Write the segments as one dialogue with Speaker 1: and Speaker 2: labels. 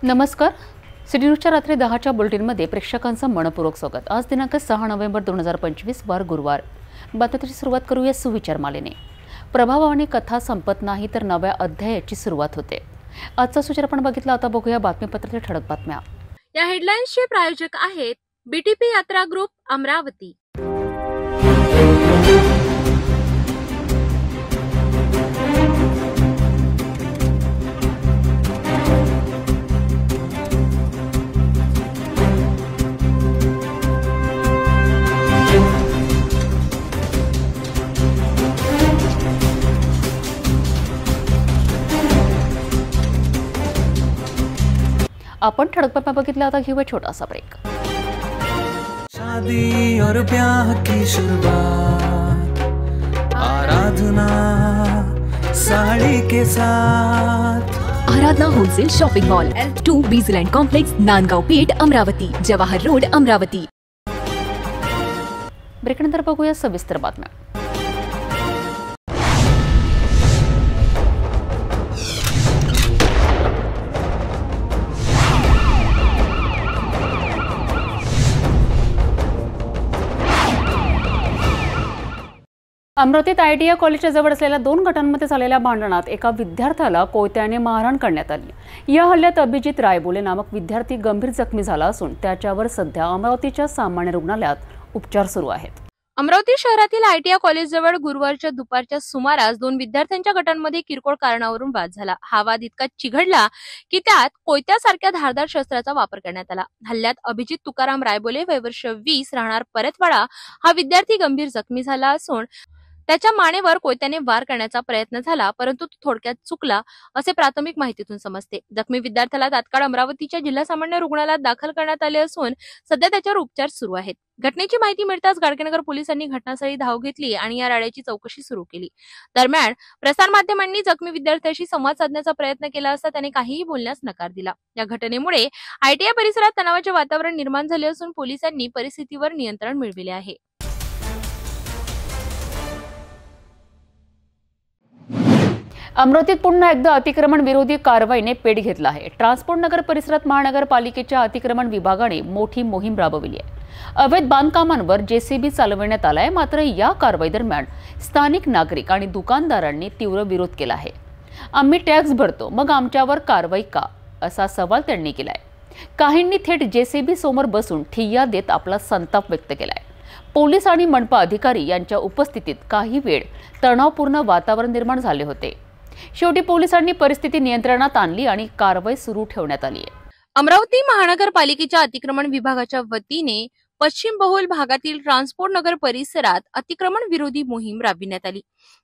Speaker 1: नमस्कार. सिटी न्यूजच्या रात्री 10च्या बुलेटिनमध्ये प्रेक्षकांचं मनपूर्वक स्वागत. आज दिनांक 6 नोव्हेंबर 2025 वार गुरुवार. बातमीची सुरुवात करूया सुविचार मालेने. प्रभावाने कथा संपत नाही तर नव्या अध्यायाची सुरुवात होते. आजचा सुविचार आपण बघितला. आता बघूया बातमीपत्रातील ठळक बातम्या.
Speaker 2: या हेडलाईन्सचे प्रायोजक आहेत बीटीपी यात्रा ग्रुप अमरावती.
Speaker 1: आपण ठळक बातम्या बघितल्या. आता घेऊया छोटासा ब्रेक.
Speaker 3: शादी और ब्याह की शुरुआत आराधना साड़ी के साथ.
Speaker 4: Aradhana wholesale shopping mall L2 बीजलैंड कॉम्प्लेक्स नांदगाव पेठ अमरावती जवाहर रोड अमरावती.
Speaker 1: ब्रेकनंतर बघूया सविस्तर बातम्या. अमरावतीत ITI कॉलेजच्या जवळ असलेल्या 2 गटांमध्ये झालेल्या भांडणात एका विद्यार्थ्याला कोयत्याने मारहाण करण्यात आली. या हल्ल्यात अभिजित रायबोले नामक विद्यार्थी गंभीर जखमी झाला असून त्याच्यावर सध्या अमरावतीच्या सामान्य रुग्णालयात उपचार सुरू आहेत.
Speaker 2: अमरावती शहरातील ITI कॉलेज जवळ गुरुवारच्या दुपारच्या सुमारास 2 विद्यार्थ्यांच्या गटांमध्ये किरकोळ कारणावरून वाद झाला. हा वाद इतका चिघळला की त्यात कोयत्यासारख्या धारदार शस्त्राचा वापर करण्यात आला. हल्ल्यात अभिजित तुकाराम रायबोले वय वर्ष 20 राहणार परतवाडा हा विद्यार्थी गंभीर जखमी झाला असून त्याच्या मानेवर कोयत्याने वार करण्याचा प्रयत्न झाला, परंतु तो थोडक्यात चुकला असे प्राथमिक माहितीतून समजते. जखमी विद्यार्थ्याला तात्काळ अमरावतीच्या जिल्हा सामान्य रुग्णालयात दाखल करण्यात आले असून सध्या त्याच्यावर उपचार सुरू आहेत. घटनेची माहिती मिळताच गाडगेनगर पोलिसांनी घटनास्थळी धाव घेतली आणि या राड्याची चौकशी सुरू केली. दरम्यान प्रसारमाध्यमांनी जखमी विद्यार्थ्याशी संवाद साधण्याचा प्रयत्न केला असता त्याने काहीही बोलण्यास नकार दिला. या घटनेमुळे ITI परिसरात तणावाचे वातावरण निर्माण झाले असून पोलिसांनी परिस्थितीवर नियंत्रण मिळविले आहे.
Speaker 1: अमरावतीत पुन्हा एकदा अतिक्रमण विरोधी कारवाईने पेट घेतला आहे. ट्रान्सपोर्ट नगर परिसरात महानगरपालिकेच्या अतिक्रमण विभागाने मोठी मोहीम राबवली आहे. अवैध बांधकामांवर JCB चालवण्यात आलाय. मात्र या कारवाई दरम्यान स्थानिक नागरिक आणि दुकानदारांनी तीव्र विरोध केला आहे. आम्ही टॅक्स भरतो, मग आमच्यावर कारवाई का, असा सवाल त्यांनी केलाय. काहींनी थेट JCB समोर बसून ठिय्या देत आपला संताप व्यक्त केलाय. पोलीस आणि मनपा अधिकारी यांच्या उपस्थितीत काही वेळ तणावपूर्ण वातावरण निर्माण झाले होते. शेवटी पोलिसांनी परिस्थिती नियंत्रणात आणली आणि कारवाई सुरू ठेवण्यात आली आहे.
Speaker 2: अमरावती महानगरपालिकेच्या अतिक्रमण विभागाच्या वतीने पश्चिम बहुल भागातील ट्रान्सपोर्ट नगर परिसरात अतिक्रमण विरोधी मोहीम राबविण्यात आली.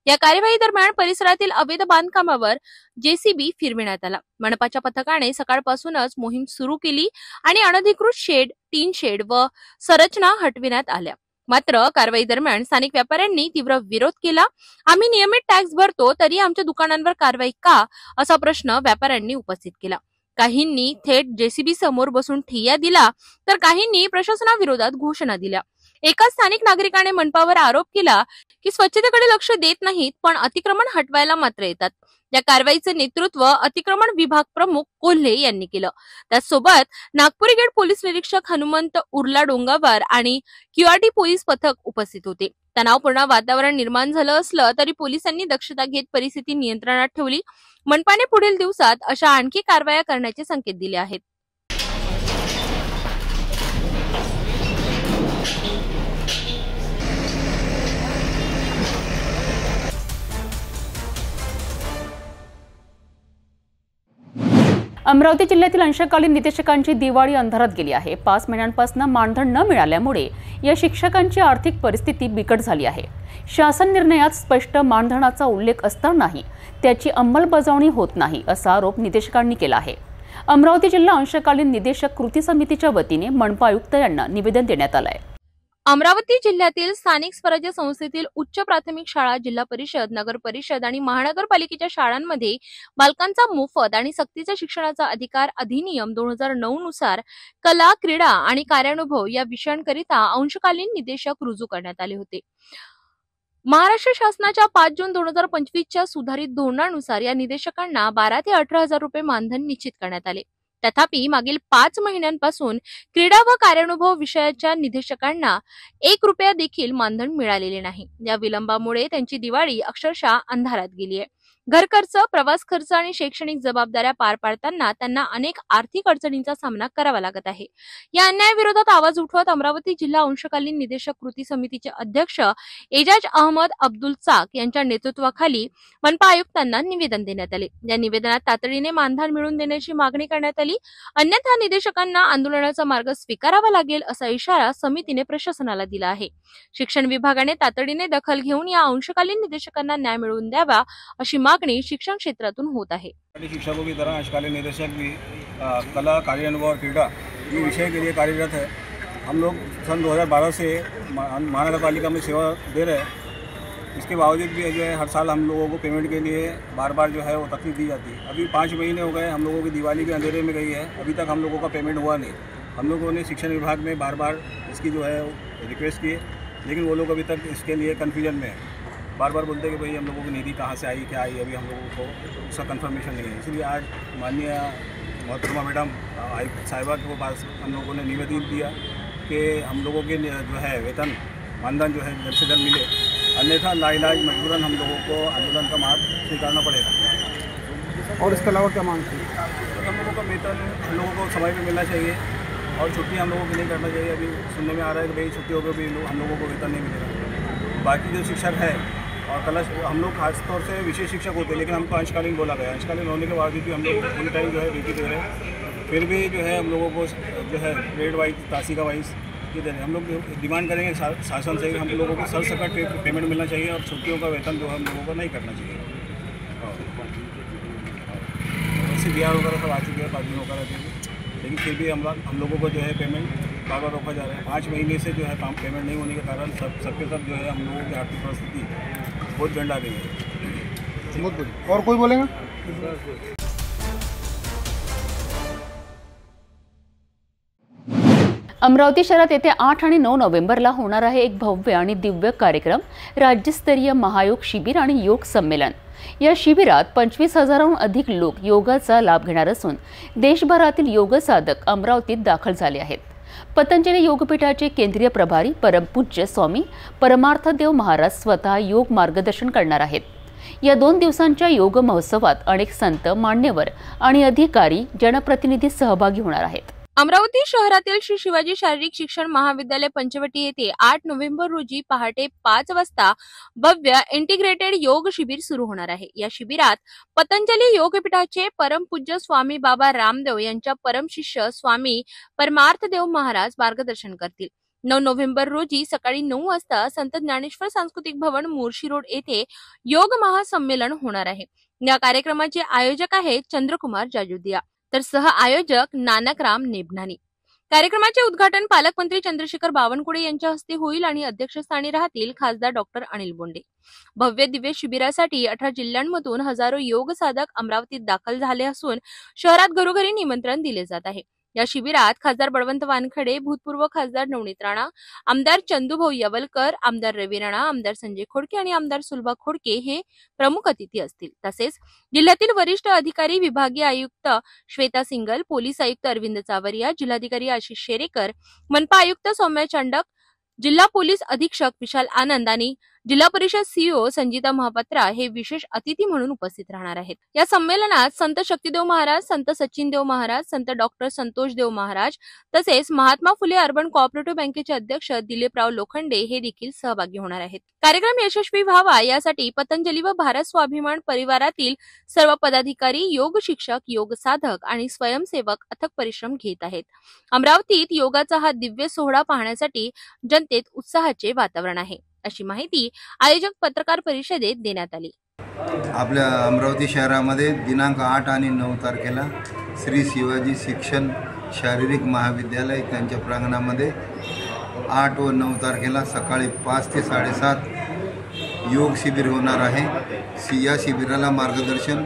Speaker 2: या कार्यवाही दरम्यान परिसरातील अवैध बांधकामावर JCB फिरविण्यात आला. मनपाच्या पथकाने सकाळपासूनच मोहीम सुरू केली आणि अनधिकृत शेड, टीन शेड व संरचना हटविण्यात आल्या. मात्र कारवाई दरम्यान स्थानिक व्यापाऱ्यांनी तीव्र विरोध केला. आम्ही नियमित टॅक्स भरतो तरी आमच्या दुकानांवर कारवाई का, असा प्रश्न व्यापाऱ्यांनी उपस्थित केला. काहींनी थेट JCB समोर बसून ठिय्या दिला तर काहींनी प्रशासनाविरोधात घोषणा दिल्या. एका स्थानिक नागरिकाने मनपावर आरोप केला की स्वच्छतेकडे लक्ष देत नाहीत पण अतिक्रमण हटवायला मात्र येतात. या कारवाईचे नेतृत्व अतिक्रमण विभाग प्रमुख कोल्हे यांनी केलं. त्याचसोबत नागपुरी गेट पोलीस निरीक्षक हनुमंत उर्ला डोंगावर आणि QRT पोलीस पथक उपस्थित होते. तणावपूर्ण वातावरण निर्माण झालं असलं तरी पोलिसांनी दक्षता घेत परिस्थिती नियंत्रणात ठेवली. मनपाने पुढील दिवसात अशा आणखी कारवाया करण्याचे संकेत दिले आहेत.
Speaker 1: अमरावती जिल्ह्यातील अंशकालीन निदेशकांची दिवाळी अंधारात गेली आहे. 5 महिन्यांपासून मानधन न मिळाल्यामुळे या शिक्षकांची आर्थिक परिस्थिती बिकट झाली आहे. शासन निर्णयात स्पष्ट मानधनाचा उल्लेख असतानाही त्याची अंमलबजावणी होत नाही असा आरोप निदेशकांनी केला आहे. अमरावती जिल्हा अंशकालीन निदेशक कृती समितीच्या वतीने मनपा आयुक्त यांना निवेदन देण्यात आलं आहे.
Speaker 2: अमरावती जिल्ह्यातील स्थानिक स्वराज्य संस्थेतील उच्च प्राथमिक शाळा, जिल्हा परिषद, नगर परिषद आणि महानगरपालिकेच्या शाळांमध्ये बालकांचा मोफत आणि सक्तीच्या शिक्षणाचा अधिकार अधिनियम 2009 नुसार कला, क्रीडा आणि कार्यानुभव या विषयांकरिता अंशकालीन निदेशक रुजू करण्यात आले होते. महाराष्ट्र शासनाच्या 5 जून 2025 च्या सुधारित धोरणानुसार या निदेशकांना 12 ते 18 हजार रुपये मानधन निश्चित करण्यात आले. तथापि मागील 5 महिन्यांपासून क्रीडा व कार्यानुभव विषयाच्या निदेशकांना 1 रुपया देखील मानधन मिळालेले नाही। या विलंबामुळे त्यांची दिवाळी अक्षरशः अंधारात गेली आहे। घर खर्च, प्रवास खर्च आणि शैक्षणिक जबाबदाऱ्या पार पाडताना त्यांना अनेक आर्थिक अडचणींचा सामना करावा लागत आहे। या अन्यायाविरोधात आवाज उठवत अमरावती जिल्हा अंशकालीन निदेशक कृती समितीचे अध्यक्ष एजाज अहमद अब्दुल चाक यांच्या नेतृत्वाखाली मनपा आयुक्तांना निवेदन देण्यात आले। या निवेदनात तातडीने मानधन मिळवून देण्याची मागणी करण्यात आली, अन्यथा निदेशकांना आंदोलनाचा मार्ग स्वीकारावा लागेल असा इशारा समितीने प्रशासनाला दिला आहे। शिक्षण विभागाने तातडीने दखल घेऊन या अंशकालीन निदेशकांना न्याय मिळवून द्यावा अशी मागणी शिक्षण क्षेत्रातून होत आहे।
Speaker 5: शिक्षकों की तरह अंशकालीन निदेशक भी कला, कार्यानुभव और क्रीड़ा ये विषय के लिए कार्यरत है। हम लोग सन 2012 से महानगर पालिका में सेवा दे रहे हैं। इसके बावजूद भी जो है हर साल हम लोगों को पेमेंट के लिए बार बार जो है वो तकलीफ दी जाती है। अभी 5 महीने हो गए, हम लोगों की दिवाली भी अंधेरे में गई है, अभी तक हम लोगों का पेमेंट हुआ नहीं। हम लोगों ने शिक्षण विभाग में बार बार इसकी जो है रिक्वेस्ट की, लेकिन वो लोग अभी तक इसके लिए कन्फ्यूजन में है। बार बार बोलते हैं कि भाई हम लोगों की निधि कहाँ से आई, क्या आई, अभी हम लोगों को उसका कंफर्मेशन नहीं है। इसलिए आज माननीय मोहतरमा मैडम आयुक्त साहिबा के पास हम लोगों ने निवेदन दिया कि हम लोगों के जो है वेतन मानधन जो है जल्द से जल्द मिले, अन्यथा लाइलाज मजबूरन हम लोगों को आंदोलन का मार्ग स्वीकारना पड़ेगा।
Speaker 6: और इसके अलावा क्या मांगते हैं?
Speaker 5: तो हम लोगों का वेतन हम लोगों को समय पर मिलना चाहिए और छुट्टी हम लोगों की नहीं करना चाहिए। अभी सुनने में आ रहा है कि भाई छुट्टी होकर भी हम लोगों को वेतन नहीं मिलेगा। बाकी जो शिक्षक है और कला, हम लोग खासतौर से विशेष शिक्षक होते हैं, लेकिन हमको अंशकालीन बोला गया। अंशकालीन होने के बावजूद भी हम लोग फुल टाइम जो है ड्यूटी दे रहे हैं, फिर भी जो है हम लोगों को जो है ग्रेड वाइज, तासिका वाइज ये दे रहे हैं। हम लोग डिमांड करेंगे शासन से हम लोगों को सरसकट पेमेंट मिलना चाहिए और छुट्टियों का वेतन जो है हम लोगों को नहीं करना चाहिए। वैसे बिहार वगैरह सब आ चुके हैं, 5 दिन वगैरह के, लेकिन फिर भी हम लोगों को जो है पेमेंट बार बार रोका जा रहा है। 5 महीने से जो है काम पेमेंट नहीं होने के कारण सबके सब जो है हम लोगों की आर्थिक परिस्थिति बहुत गंदा गई है।
Speaker 6: और कोई बोलेगा?
Speaker 1: अमरावती शहरात येत्या 8 आणि 9 नोव्हेंबरला होणार आहे एक भव्य आणि दिव्य कार्यक्रम, राज्यस्तरीय महायोग शिबिर आणि योग संमेलन। या शिबिरात 25,000हून अधिक लोक योगाचा लाभ घेणार असून देशभरातील योग साधक अमरावतीत दाखल झाले आहेत। पतंजली योगपीठाचे केंद्रीय प्रभारी परमपूज्य स्वामी परमार्थदेव महाराज स्वतः योग मार्गदर्शन करणार आहेत। या 2 दिवसांच्या योग महोत्सवात अनेक संत, मान्यवर आणि अधिकारी, जनप्रतिनिधी सहभागी होणार आहेत।
Speaker 2: अमरावती शहरातील श्री शिवाजी शारीरिक शिक्षण महाविद्यालय पंचवटी येथे 8 नोव्हेंबर रोजी पहाटे 5 वाजता भव्य इंटिग्रेटेड योग शिबिर सुरू होणार आहे। या शिबिरात पतंजली योगपीठाचे परमपूज्य स्वामी बाबा रामदेव यांच्या परमशिष्य स्वामी परमार्थदेव महाराज मार्गदर्शन करतील। 9 नोव्हेंबर रोजी सकाळी 9 वाजता संत ज्ञानेश्वर सांस्कृतिक भवन, मोर्शी रोड येथे योग महासंमेलन होणार आहे। या कार्यक्रमाचे आयोजक आहेत चंद्रकुमार जाजुदिया, तर सह आयोजक नानकराम नेबनानी। कार्यक्रमाचे उद्घाटन पालकमंत्री चंद्रशेखर बावनकुळे यांच्या हस्ते होईल आणि अध्यक्षस्थानी राहतील खासदार डॉक्टर अनिल बोंडे। भव्य दिव्य शिबिरासाठी 18 जिल्ह्यांमधून हजारो योग साधक अमरावतीत दाखल झाले असून शहरात घरोघरी निमंत्रण दिले जात आहे। या शिबिरात खासदार बळवंत वानखडे, भूतपूर्व खासदार नवनीत राणा, आमदार चंदूभाऊ यवलकर, आमदार रवी राणा, आमदार संजय खोडके आणि आमदार सुलभा खोडके हे प्रमुख अतिथी असतील। तसेच जिल्ह्यातील वरिष्ठ अधिकारी, विभागीय आयुक्त श्वेता सिंगल, पोलीस आयुक्त अरविंद चावरिया, जिल्हाधिकारी आशिष शेरेकर, मनपा आयुक्त सौम्या चांडक, जिल्हा पोलीस अधीक्षक विशाल आनंद आणि जिल्हा परिषद सीईओ संजीता महापात्रा हे विशेष अतिथी म्हणून उपस्थित राहणार आहेत। या संमेलनात संत शक्तिदेव महाराज, संत सचिनदेव महाराज, संत डॉक्टर संतोषदेव महाराज तसेच महात्मा फुले अर्बन कोऑपरेटिव्ह बँकेचे अध्यक्ष दिलीपराव लोखंडे हे देखील सहभागी होणार आहेत। कार्यक्रम यशस्वी व्हावा यासाठी पतंजली व भारत स्वाभिमान परिवारातील सर्व पदाधिकारी, योग शिक्षक, योग साधक आणि स्वयंसेवक अथक परिश्रम घेत आहेत। अमरावतीत योगाचा हा दिव्य सोहळा पाहण्यासाठी जनतेत उत्साहाचे वातावरण आहे, अशी माहिती आयोजक पत्रकार परिषदेत देण्यात आली।
Speaker 7: आपल्या अमरावती शहरामध्ये दिनांक 8 आणि 9 तारखेला श्री शिवाजी शिक्षण शारीरिक महाविद्यालय त्यांच्या प्रांगणामध्ये 8 व 9 तारखेला सकाळी 5 ते 7:30 योग शिबिर होणार आहे। या शिबिराला मार्गदर्शन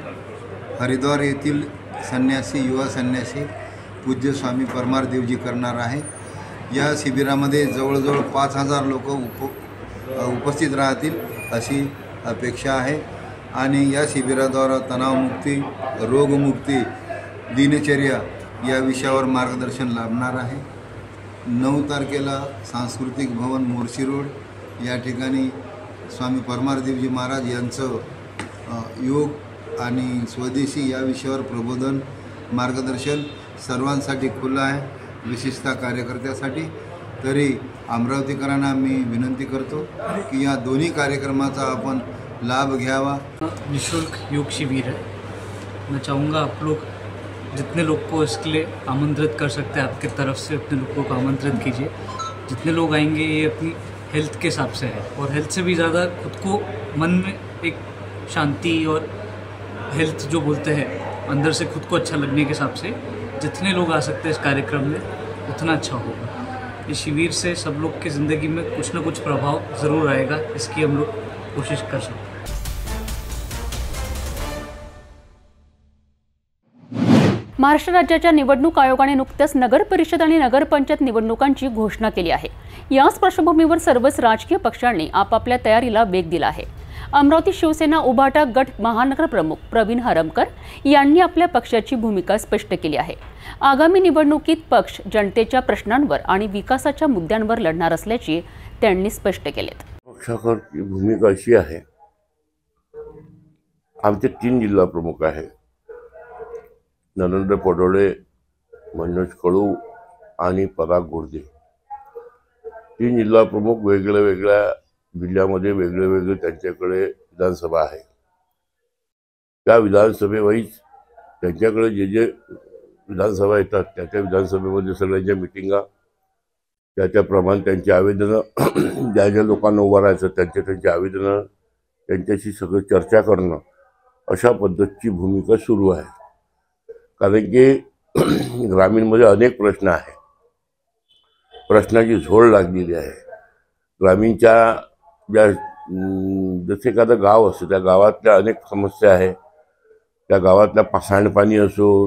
Speaker 7: हरिद्वार येथील संन्यासी, युवा संन्यासी पूज्य स्वामी परमार्थदेवजी करणार आहे। या शिबिरामध्ये जवळजवळ 5,000 लोक उपस्थित राहतील अशी अपेक्षा आहे आणि या शिबिराद्वारा तणावमुक्ती, रोगमुक्ती, दिनचर्या या विषयावर मार्गदर्शन लाभणार आहे। 9 तारखेला सांस्कृतिक भवन मोर्शी रोड या ठिकाणी स्वामी परमारदेवजी महाराज यांचं योग आणि स्वदेशी या विषयावर प्रबोधन मार्गदर्शन सर्वांसाठी खुलं आहे, विशेषतः कार्यकर्त्यासाठी। तरी अमरावतीकरांना मी विनंती करतो कि या दोन्ही कार्यक्रमाचा आपण लाभ घ्यावा।
Speaker 6: निःशुल्क योग शिविर है। मैं चाहूँगा आप लोग जितने लोग को इसके लिए आमंत्रित कर सकते हैं आपकी तरफ से उतने लोगों को आमंत्रित कीजिए। जितने लोग आएंगे ये अपनी हेल्थ के हिसाब से है, और हेल्थ से भी ज़्यादा खुद को मन में एक शांति और हेल्थ जो बोलते हैं अंदर से खुद को अच्छा लगने के हिसाब से जितने लोग आ सकते हैं इस कार्यक्रम में उतना अच्छा होगा। इस शिविर से सब लोग की ज़िंदगी में कुछ ना कुछ प्रभाव ज़रूर आएगा, इसकी हम लोग कोशिश कर सकते हैं।
Speaker 1: महाराष्ट्र राज्याच्या निवडणूक आयोगाने नुकत्याच नगर परिषद आणि नगरपंचायत निवडणुकांची घोषणा केली आहे। याच पार्श्वभूमीवर सर्वच राजकीय पक्षांनी आपापल्या तयारीला वेग दिला आहे। अमरावती शिवसेना उभाटा गट महानगर प्रमुख प्रवीण हरमकर यांनी आपल्या पक्षाची भूमिका स्पष्ट केली आहे। आगामी निवडणुकीत पक्ष जनतेच्या प्रश्नांवर आणि विकासाच्या मुद्द्यांवर लढणार असल्याचे त्यांनी स्पष्ट केले।
Speaker 8: पक्षाची भूमिका अशी आहे, आमचे 3 जिल्हा प्रमुख आहेत, नरेंद्र पडोळे, मनोज कळू आणि पराग गोडदे। 3 जिल्हा प्रमुख वेगळ्या जिल्ह्यामध्ये वेगळे त्यांच्याकडे विधानसभा आहे। त्या विधानसभेवाईज त्यांच्याकडे जे विधानसभा येतात त्या विधानसभेमध्ये सगळ्यांच्या मिटिंगा त्याप्रमाणे त्यांची आवेदनं ज्या लोकांना उभं राहायचं त्यांचे आवेदनं त्यांच्याशी सगळं चर्चा करणं अशा पद्धतीची भूमिका सुरू आहे। कारण की ग्रामीणमध्ये अनेक प्रश्न आहेत, प्रश्नाची झोड लागलेली आहे। ग्रामीणच्या जसे एखादं गाव असतं त्या गावातल्या अनेक समस्या आहेत। त्या गावातल्या सांडपाणी असो,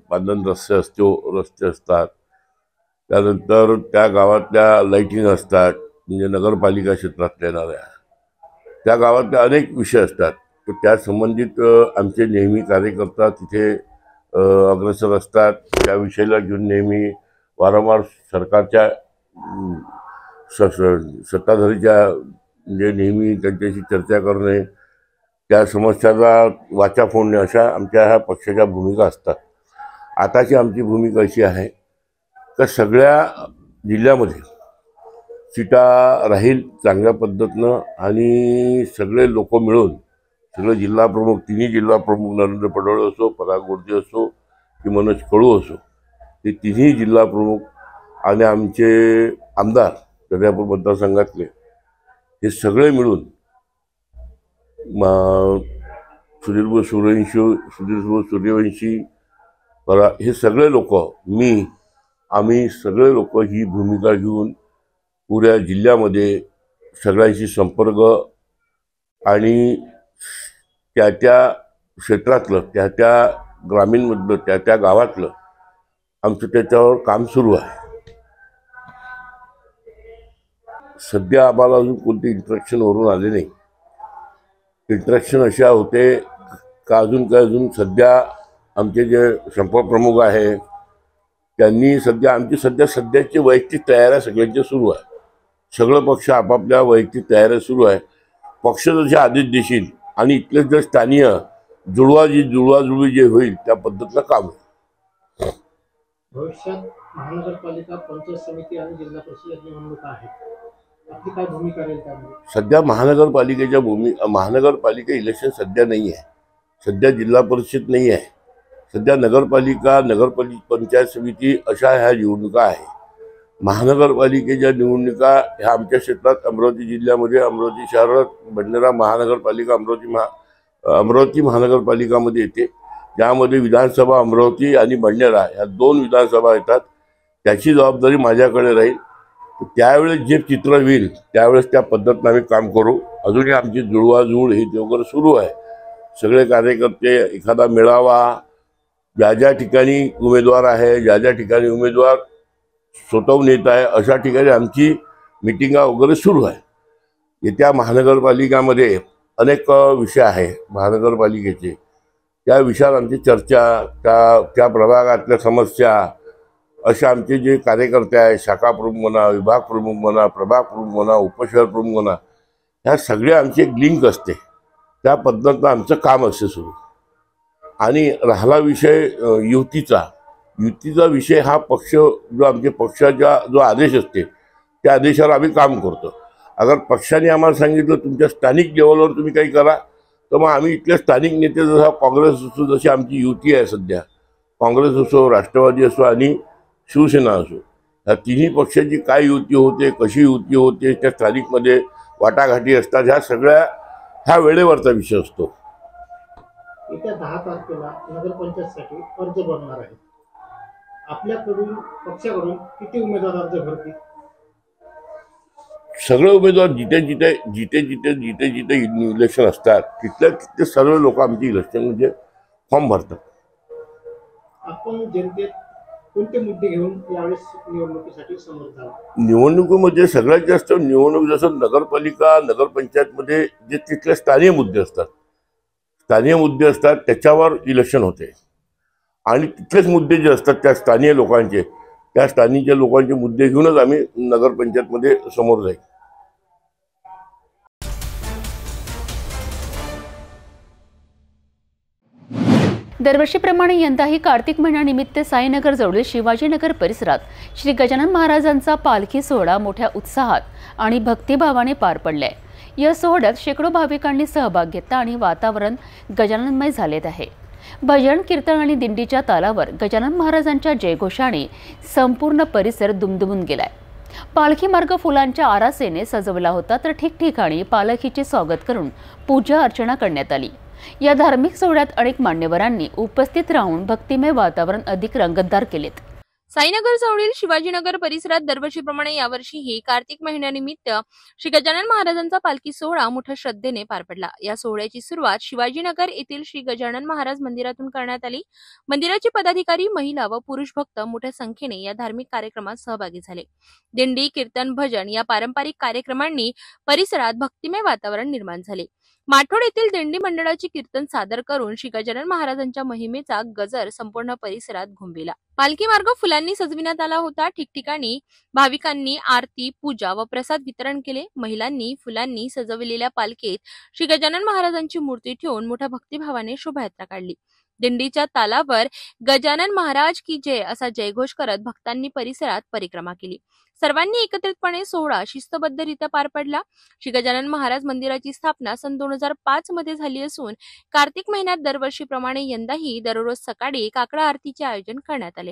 Speaker 8: बांधण रस्ते असतात, त्यानंतर त्या गावातल्या लाईटिंग असतात, म्हणजे नगरपालिका क्षेत्रातल्या येणाऱ्या त्या गावातल्या अनेक विषय असतात। तर त्या संबंधित आमचे नेहमी कार्यकर्ता तिथे अग्रेसर असतात। त्या विषयाला घेऊन नेहमी वारंवार सरकारच्या सत्ताधारीच्या म्हणजे नेहमी त्यांच्याशी चर्चा करणे, त्या समस्याला वाचा फोडणे अशा आमच्या ह्या पक्षाच्या भूमिका असतात। आताची आमची भूमिका अशी आहे की सगळ्या जिल्ह्यामध्ये सीटा राहील चांगल्या पद्धतीनं आणि सगळे लोक मिळून सगळे जिल्हा प्रमुख, 3 जिल्हा प्रमुख नरेंद्र पडोळे असो, पराग गोडदे असो की मनोज कळू असो, ते 3 जिल्हा प्रमुख आणि आमचे आमदार दर्यापूर मतदारसंघातले हे सगळे मिळून सुधीर सूर्यवंशी हे सगळे लोक आम्ही सगळे लोक ही भूमिका घेऊन पुऱ्या जिल्ह्यामध्ये सगळ्यांशी संपर्क आणि त्या क्षेत्रातलं त्या ग्रामीणमधलं त्या गावातलं आमचं त्याच्यावर काम सुरू आहे। सध्या आम्हाला अजून कोणते इंट्रॅक्शन वरून आले नाही। इंट्रॅक्शन अशा होते का अजून सध्या आमचे जे संपर्क प्रमुख आहे त्यांनी आमची सध्याची वैयक्तिक तयाऱ्या सगळ्यांच्या सुरू आहे। सगळं पक्ष आपापल्या वैयक्तिक तयाऱ्या सुरू आहे। पक्ष जसे आदेश देशील आणि इथले जर स्थानीय जुळवाजुळवी जे होईल त्या पद्धतीनं काम आहे।
Speaker 9: भविष्यात महानगरपालिका, पंचायत समिती आणि जिल्हा परिषद निवडणुका आहेत, आपली काय भूमिका राहील त्यामध्ये? सध्या
Speaker 8: महानगरपालिका इलेक्शन सध्या नाही आहे, सध्या जिल्हा परिषद नाही आहे, सध्या नगरपालिका पंचायत समिती अशा ह्या निवडणुका आहे। महानगरपालिकेच्या निवडणुका ह्या आमच्या क्षेत्रात अमरावती जिल्ह्यामध्ये अमरावती शहरात भंडारा महानगरपालिका अमरावती महानगरपालिकामध्ये येते, ज्यामध्ये विधानसभा अमरावती आणि भंडारा ह्या 2 विधानसभा येतात। त्याची जबाबदारी माझ्याकडे राहील। त्यावेळेस जे चित्र होईल त्यावेळेस त्या पद्धतीने आम्ही काम करू। अजूनही आमची जुळवाजुळ हे वगैरे सुरू आहे। सगळे कार्यकर्ते एखादा मेळावा ज्या ठिकाणी उमेदवार आहे, ज्या ठिकाणी उमेदवार स्वतःहून येत आहे अशा ठिकाणी आमची मिटिंगा वगैरे सुरू आहे। येत्या महानगरपालिकामध्ये अनेक विषय आहे महानगरपालिकेचे, त्या विषयावर आमची चर्चा, त्या प्रभागातल्या समस्या, असे आमचे जे कार्यकर्ते आहेत, शाखा प्रमुख म्हणा, विभाग प्रमुख म्हणा, प्रभाग प्रमुख म्हणा, उपशहर प्रमुख म्हणा, ह्या सगळ्या आमची एक लिंक असते. त्या पद्धतीनं आमचं काम असते सुरू. आणि राहिला विषय युतीचा विषय हा पक्ष जो आमच्या पक्षाचा जो आदेश असते त्या आदेशावर आम्ही काम करतो. अगर पक्षाने आम्हाला सांगितलं तुमच्या स्थानिक लेवलवर तुम्ही काही करा, तर मग आम्ही इथल्या स्थानिक नेते, जसा काँग्रेस असो, जशी आमची युती आहे सध्या, काँग्रेस असो, राष्ट्रवादी असो आणि शिवसेना असो, ह्या तिन्ही पक्षाची काय युती होते, कशी युती होते, त्या स्थानिकमध्ये वाटाघाटी असतात, ह्या सगळ्या ह्या वेळेवरचा विषय असतो.
Speaker 9: येत्या 10 तारखेला नगरपंचायतसाठी अर्ज भरणार आहे. आपल्याकडून पक्षाकडून किती उमेदवार अर्ज भरतील?
Speaker 8: सगळे उमेदवार जिथे इलेक्शन असतात तिथले सर्व लोक आमची इलेक्शन म्हणजे फॉर्म भरतात.
Speaker 9: आपण जनतेत कोणते मुद्दे घेऊन यावेळेस निवडणुकीसाठी समोर जावा?
Speaker 8: निवडणुकीमध्ये सगळ्यात जास्त निवडणूक जसं नगरपालिका, नगरपंचायतमध्ये जे तिथले स्थानिक मुद्दे असतात त्याच्यावर इलेक्शन होते. आणि तिथलेच मुद्दे जे असतात त्या स्थानिक लोकांचे मुद्दे घेऊनच आम्ही नगरपंचायतमध्ये समोर जाईल.
Speaker 1: दरवर्षीप्रमाणे यंदाही कार्तिक महिन्यानिमित्त साईनगर जवळील शिवाजीनगर परिसरात श्री गजानन महाराजांचा पालखी सोहळा मोठ्या उत्साहात आणि भक्तिभावाने पार पडलाय. या सोहळ्यात शेकडो भाविकांनी सहभाग घेतला आणि वातावरण गजाननमय झाले आहे. भजन, कीर्तन आणि दिंडीच्या तालावर गजानन महाराजांच्या जयघोषाने संपूर्ण परिसर दुमदुमून गेलाय. पालखी मार्ग फुलांच्या आरासेने सजवला होता, तर ठिकठिकाणी पालखीचे स्वागत करून पूजा अर्चना करण्यात आली. या धार्मिक सोहळ्यात अनेक मान्यवरांनी उपस्थित राहून भक्तिमय वातावरण अधिक रंगतदार केलेत.
Speaker 2: साईनगर जवळील शिवाजीनगर परिसरात दरवर्षीप्रमाणे यावर्षीही कार्तिक महिन्यानिमित्त श्री गजानन महाराजांचा पालखी सोहळा मोठ्या श्रद्धेने पार पडला. या सोहळ्याची सुरुवात शिवाजीनगर येथील श्री गजानन महाराज मंदिरातून करण्यात आली. मंदिराचे पदाधिकारी, महिला व पुरुष भक्त मोठ्या संख्येने या धार्मिक कार्यक्रमात सहभागी झाले. दिंडी, कीर्तन, भजन या पारंपरिक कार्यक्रमांनी परिसरात भक्तिमय वातावरण निर्माण झाले. माठोड येथील दिंडी मंडळाची कीर्तन सादर करून श्री गजानन महाराजांच्या महिमेचा गजर संपूर्ण परिसरात घुमविला. पालखी मार्ग फुलांनी सजविण्यात आला होता. ठिकठिकाणी भाविकांनी आरती, पूजा व प्रसाद वितरण केले. महिलांनी फुलांनी सजवलेल्या पालखीत श्री गजानन महाराजांची मूर्ती ठेवून मोठ्या भक्तिभावाने शोभायात्रा काढली. दिंडीच्या तालावर गजानन महाराज की जय असा जयघोष करत भक्तांनी परिसरात परिक्रमा केली. सर्वांनी एकत्रितपणे सोहळा शिस्तबद्धरित्या पार पडला. श्री गजानन महाराज मंदिराची स्थापना सन 2005 मध्ये झाली असून कार्तिक महिन्यात दरवर्षीप्रमाणे यंदाही दररोज सकाळी काकडा आरतीचे आयोजन करण्यात आले.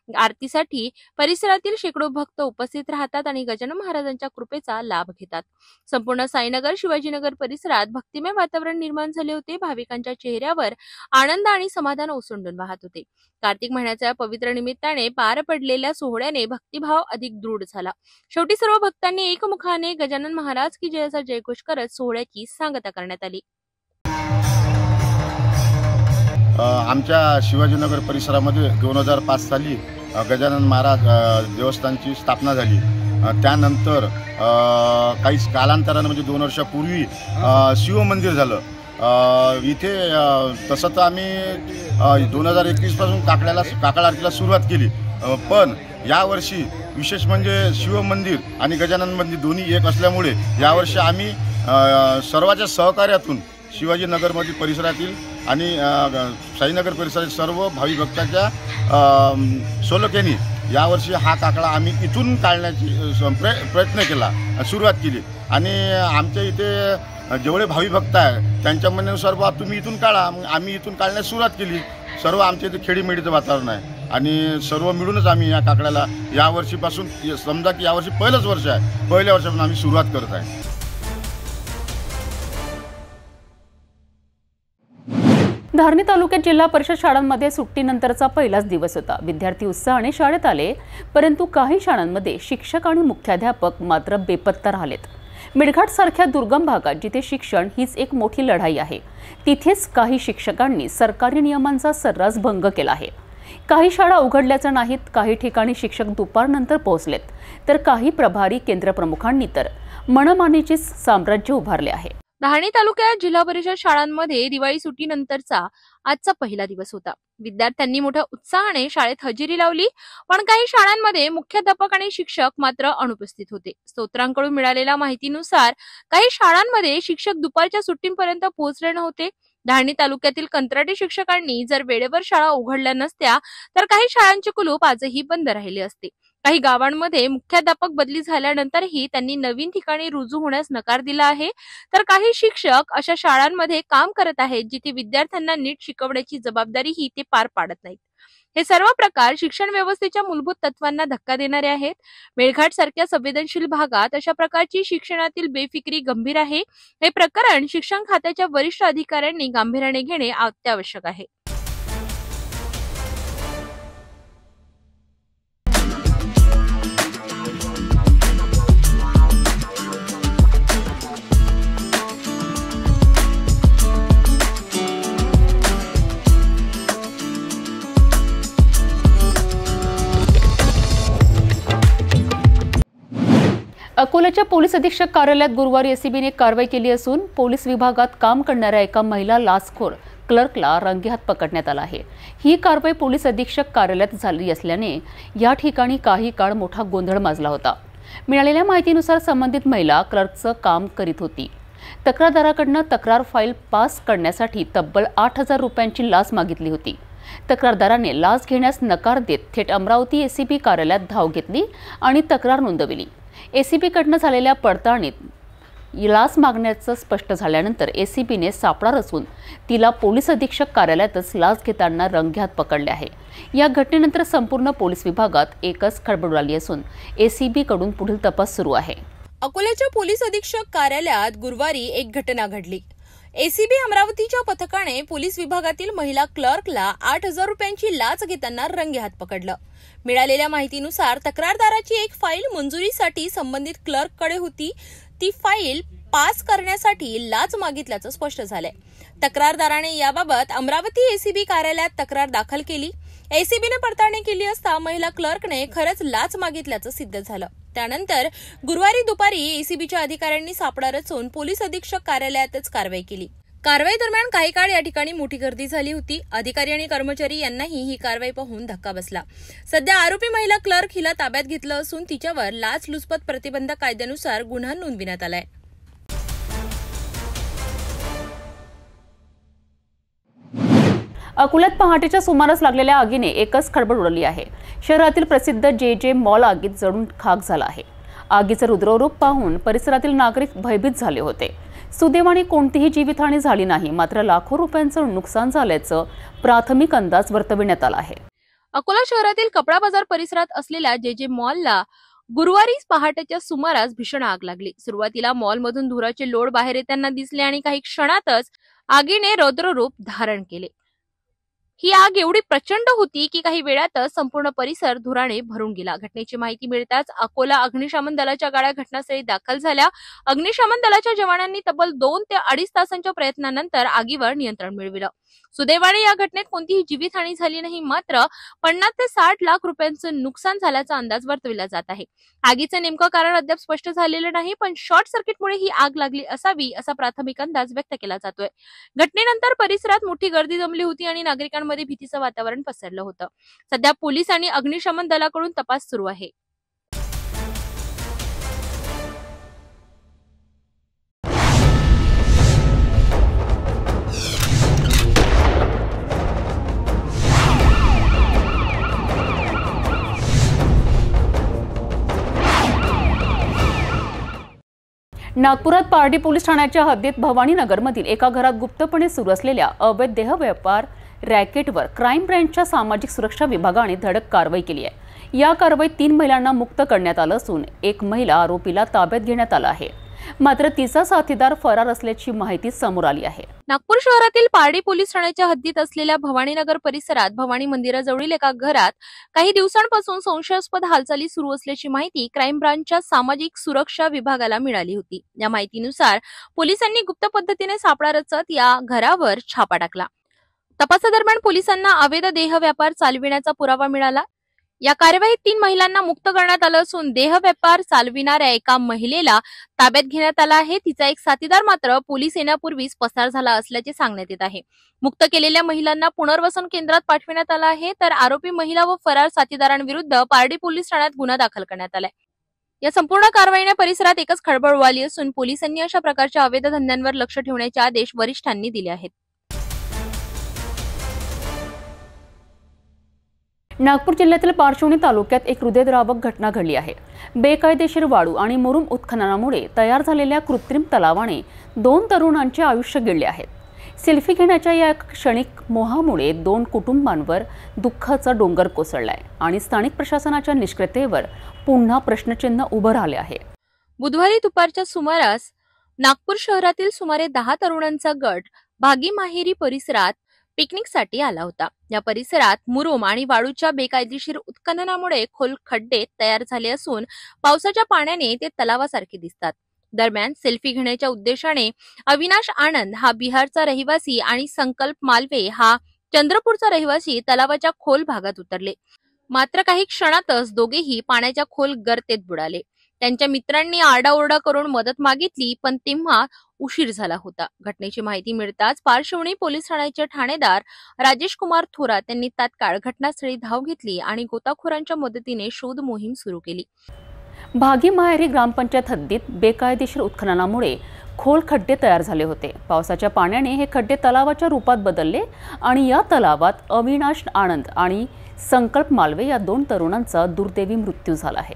Speaker 2: आरतीसाठी परिसरातील शेकडो भक्त उपस्थित राहतात आणि गजानन महाराजांच्या कृपेचा लाभ घेतात. संपूर्ण साईनगर, शिवाजीनगर परिसरात भक्तिमय वातावरण निर्माण झाले होते. भाविकांच्या चेहऱ्यावर आनंद आणि समाधान ओसंडून वाहत होते. कार्तिक महिन्याच्या पवित्र निमित्ताने पार पडलेल्या सोहळ्याने भक्तिभाव अधिक दृढ झाला. शेवटी सर्व भक्तांनी एकमुखाने गजानन महाराज की जय असा जयघोष करत सोहळ्याची सांगता करण्यात आली.
Speaker 10: आमच्या शिवाजीनगर परिसरामध्ये 2005 साली गजानन महाराज देवस्थानची स्थापना झाली. त्यानंतर काही कालांतराने म्हणजे 2 वर्षापूर्वी शिवमंदिर झालं. इथे तसं तर आम्ही 2021 पासून काकड आरतीला सुरुवात केली, पण यावर्षी विशेष म्हणजे शिवमंदिर आणि गजानन मंदिर दोन्ही एक असल्यामुळे यावर्षी आम्ही सर्वांच्या सहकार्यातून शिवाजीनगरमधील परिसरातील आणि साईनगर परिसरातील सर्व भावी भक्तांच्या सोलोक्याने यावर्षी हा काकडा आम्ही इथून काढण्याची प्रयत्न केला, सुरुवात केली. आणि आमच्या इथे जेवढे भावी भक्त आहे त्यांच्या म्हणण्यानुसार बा तुम्ही इथून काढा, मग आम्ही इथून काढण्यास सुरुवात केली. सर्व आमच्या इथे खेडीमेडीचं वातावरण आहे आणि सर्व मिळूनच आम्ही या काकड्याला यावर्षीपासून समजा की यावर्षी पहिलंच वर्ष आहे, पहिल्या वर्षापासून आम्ही सुरुवात करत आहे.
Speaker 1: धारणी तालुक्यात जिल्हा परिषद शाळांमध्ये सुट्टीनंतरचा पहिलाच दिवस होता. विद्यार्थी उत्साहाने शाळेत आले, परंतु काही शाळांमध्ये शिक्षक आणि मुख्याध्यापक मात्र बेपत्ता राहिलेत. मेळघाट सारख्या दुर्गम भागात जिथे शिक्षण हीच एक मोठी लढाई आहे, तिथेच काही शिक्षकांनी सरकारी नियमांचा सर्रास भंग केला आहे. काही शाळा उघडल्याचं नाहीत, काही ठिकाणी शिक्षक दुपारनंतर पोहोचलेत, तर काही प्रभारी केंद्रप्रमुखांनी तर मनमानीचेच साम्राज्य उभारले आहे.
Speaker 2: धारणी तालुक्यात जिल्हा परिषद शाळांमध्ये दिवाळी सुट्टीनंतरचा आजचा पहिला दिवस होता. विद्यार्थ्यांनी मोठ्या उत्साहाने शाळेत हजेरी लावली, पण काही शाळांमध्ये मुख्याध्यापक आणि शिक्षक मात्र अनुपस्थित होते. स्त्रोतांकडून मिळालेल्या माहितीनुसार काही शाळांमध्ये शिक्षक दुपारच्या सुट्टींपर्यंत पोहोचले नव्हते. धारणी तालुक्यातील कंत्राटी शिक्षकांनी जर वेळेवर शाळा उघडल्या नसत्या तर काही शाळांचे कुलूप आजही बंद राहिले असते. काही गावांमध्ये मुख्याध्यापक बदली झाल्यानंतरही त्यांनी नवीन ठिकाणी रुजू होण्यास नकार दिला आहे, तर काही शिक्षक अशा शाळांमध्ये काम करत आहेत जिथे विद्यार्थ्यांना नीट शिकवण्याची जबाबदारीही ते पार पाडत नाहीत. हे सर्व प्रकार शिक्षण व्यवस्थेच्या मूलभूत तत्वांना धक्का देणारे आहेत. मेळघाट सारख्या संवेदनशील भागात अशा प्रकारची शिक्षणातील बेफिक्री गंभीर आहे. हे प्रकरण शिक्षण खात्याच्या वरिष्ठ अधिकाऱ्यांनी गांभीर्याने घेणे अत्यावश्यक आहे.
Speaker 1: अकोल्याच्या पोलीस अधीक्षक कार्यालयात गुरुवारी एसीबीने कारवाई केली असून पोलीस विभागात काम करणाऱ्या एका महिला लाचखोर क्लर्कला रंगेहात पकडण्यात आला आहे. ही कारवाई पोलीस अधीक्षक कार्यालयात झाली असल्याने या ठिकाणी काही काळ मोठा गोंधळ माजला होता. मिळालेल्या माहितीनुसार संबंधित महिला क्लर्कचं काम करीत होती. तक्रारदाराकडून तक्रार फाईल पास करण्यासाठी तब्बल 8,000 रुपयांची लाच मागितली होती. तक्रारदाराने लाच घेण्यास नकार देत थेट अमरावती एसीबी कार्यालयात धाव घेतली आणि तक्रार नोंदवली. एसीबीकडून झालेल्या पडताळणीत लाच मागण्याचं स्पष्ट झाल्यानंतर एसीबीने सापळा रचून तिला पोलीस अधीक्षक कार्यालयातच लाच घेताना रंगेहात पकडले आहे. या घटनेनंतर संपूर्ण पोलीस विभागात एकच खळबळ उडाली असून एसीबीकडून पुढील तपास सुरू आहे.
Speaker 2: अकोल्याच्या पोलीस अधीक्षक कार्यालयात गुरुवारी एक घटना घडली. एसीबी अमरावतीच्या पथकाने पोलीस विभागातील महिला क्लर्कला 8,000 रुपयांची लाच घेताना रंगेहात पकडलं. मिळालेल्या माहितीनुसार तक्रारदाराची एक फाईल मंजुरीसाठी संबंधित क्लर्ककडे होती. ती फाईल पास करण्यासाठी लाच मागितल्याचं स्पष्ट झालंय. तक्रारदाराने याबाबत अमरावती एसीबी कार्यालयात तक्रार दाखल केली. एसीबीने पडताळणी केली असता महिला क्लर्कने खरंच लाच मागितल्याचं सिद्ध झालं. त्यानंतर गुरुवारी दुपारी एसीबीच्या अधिकाऱ्यांनी सापळा रचून पोलीस अधीक्षक कार्यालयातच कारवाई केली. कारवाई दरम्यान काही काळ या ठिकाणी मोठी गर्दी झाली होती. अधिकारी आणि कर्मचारी यांनाही ही कारवाई पाहून धक्का बसला. सध्या आरोपी महिला क्लर्क हिला ताब्यात घेतलं असून तिच्यावर लाचलुचपत प्रतिबंधक कायद्यानुसार गुन्हा नोंदविण्यात आलाय.
Speaker 1: अकोल्यात पहाटेच्या सुमारास लागलेल्या आगीने एकच खळबळ उडवली आहे. शहरातील प्रसिद्ध जे मॉल आगीत जळून खाक झाला आहे. आगीचं रुद्ररूप पाहून परिसरातील नागरिक भयभीत झाले होते. सुदैवाने कोणतीही जीवितहानी झाली नाही, मात्र लाखो रुपयांचं नुकसान झाल्याचं प्राथमिक अंदाज वर्तविण्यात आला आहे.
Speaker 2: अकोला शहरातील कपडा बाजार परिसरात असलेल्या जे मॉलला गुरुवारी पहाटेच्या सुमारास भीषण आग लागली. सुरुवातीला मॉलमधून धुराचे लोड बाहेर येताना दिसले आणि काही क्षणातच आगीने रौद्ररूप धारण केले. ही आग एवढी प्रचंड होती की काही वेळातच संपूर्ण परिसर धुराने भरून गेला. घटनेची माहिती मिळताच अकोला अग्निशमन दलाच्या गाड्या घटनास्थळी दाखल झाल्या. अग्निशमन दलाच्या जवानांनी तब्बल 2 ते 2.5 तासांच्या प्रयत्नानंतर आगीवर नियंत्रण मिळविलं. सुदैवाने या घटनेत कोणतीही जीवितहानी झाली नाही, मात्र 50 ते 60 लाख रुपयांचं नुकसान झाल्याचा अंदाज वर्तविला जात आहे. आगीचं नेमकं कारण अद्याप स्पष्ट झालेलं नाही, पण शॉर्ट सर्किटमुळे ही आग लागली असावी असा प्राथमिक अंदाज व्यक्त केला जातोय. घटनेनंतर परिसरात मोठी गर्दी जमली होती आणि नागरिकांमध्ये भीतीचं वातावरण पसरलं होतं. सध्या पोलीस आणि अग्निशमन दलाकडून तपास सुरू आहे.
Speaker 1: नागपुरात पारडी पोलीस ठाण्याच्या हद्दीत भवानीनगरमधील एका घरात गुप्तपणे सुरू असलेल्या अवैध देह व्यापार रॅकेटवर क्राईम ब्रँचच्या सामाजिक सुरक्षा विभागाने धडक कारवाई केली आहे. या कारवाईत 3 महिलांना मुक्त करण्यात आलं असून एक महिला आरोपीला ताब्यात घेण्यात आला आहे, मात्र तिचा साथीदार फरार असल्याची माहिती समोर आली आहे.
Speaker 2: नागपूर शहरातील पारडी पोलीस ठाण्याच्या हद्दीत असलेल्या भवानीनगर परिसरात भवानी मंदिराजवळील एका घरात काही दिवसांपासून संशयास्पद हालचाली सुरू असल्याची माहिती क्राईम ब्रांचच्या सामाजिक सुरक्षा विभागाला मिळाली होती. या माहितीनुसार पोलिसांनी गुप्त पद्धतीने सापळा रचत या घरावर छापा टाकला. तपासादरम्यान पोलिसांना अवैध देह व्यापार चालविण्याचा पुरावा मिळाला. या कार्यवाहीत 3 महिलांना मुक्त करण्यात आलं असून देह व्यापार चालविणाऱ्या एका महिलेला ताब्यात घेण्यात आला आहे. तिचा एक साथीदार मात्र पोलीस येण्यापूर्वीच पसार झाला असल्याचे सांगण्यात येत आहे. मुक्त केलेल्या महिलांना पुनर्वसन केंद्रात पाठविण्यात आलं आहे, तर आरोपी महिला व फरार साथीदारांविरुद्ध पारडी पोलीस ठाण्यात गुन्हा दाखल करण्यात आलाय. या संपूर्ण कारवाईने परिसरात एकच खळबळ उडाली असून पोलिसांनी अशा प्रकारच्या अवैध धंद्यांवर लक्ष ठेवण्याचे आदेश वरिष्ठांनी दिले आहेत.
Speaker 1: नागपूर जिल्ह्यातील पारशिवनी तालुक्यात एक हृदयद्रावक घटना घडली आहे. बेकायदेशीर वाळू आणि मुरुम उत्खननामुळे तयार झालेल्या कृत्रिम तलावाने 2 तरुणांचे आयुष्य गेले आहेत. सेल्फी घेण्याच्या या क्षणिक मोहामुळे 2 कुटुंबांवर दुःखाचा डोंगर कोसळलाय आणि स्थानिक प्रशासनाच्या निष्क्रियतेवर पुन्हा प्रश्नचिन्ह उभं राहिले आहे.
Speaker 2: बुधवारी दुपारच्या सुमारास नागपूर शहरातील सुमारे 10 तरुणांचा गट भागी माहेरी परिसरात पिकनिकसाठी आला होता. या परिसरात मुरुम आणि वाळूच्या बेकायदेशीर उत्खननामुळे खोल खड्डे तयार झाले असून पावसाच्या पाण्याने ते तलावासारखे दिसतात. दरम्यान सेल्फी घेण्याच्या उद्देशाने अविनाश आनंद हा बिहारचा रहिवासी आणि संकल्प मालवे हा चंद्रपूरचा रहिवासी तलावाच्या खोल भागात उतरले. मात्र काही क्षणातच दोघेही पाण्याच्या खोल गर्तेत बुडाले. त्यांच्या मित्रांनी आरडाओरडा करून मदत मागितली, पण तेव्हा उशीर झाला होता. घटनेची माहिती मिळताच पारशिवनी पोलीस ठाण्याचे ठाणेदार राजेश कुमार थोरात यांनी तात्काळ घटनास्थळी धाव घेतली आणि गोताखोरांच्या मदतीने शोध मोहीम सुरू केली.
Speaker 1: भागी माहेरी ग्रामपंचायत हद्दीत बेकायदेशीर उत्खननामुळे खोल खड्डे तयार झाले होते. पावसाच्या पाण्याने हे खड्डे तलावाच्या रूपात बदलले आणि या तलावात अविनाश आनंद आणि संकल्प मालवे या 2 तरुणांचा दुर्दैवी मृत्यू झाला आहे.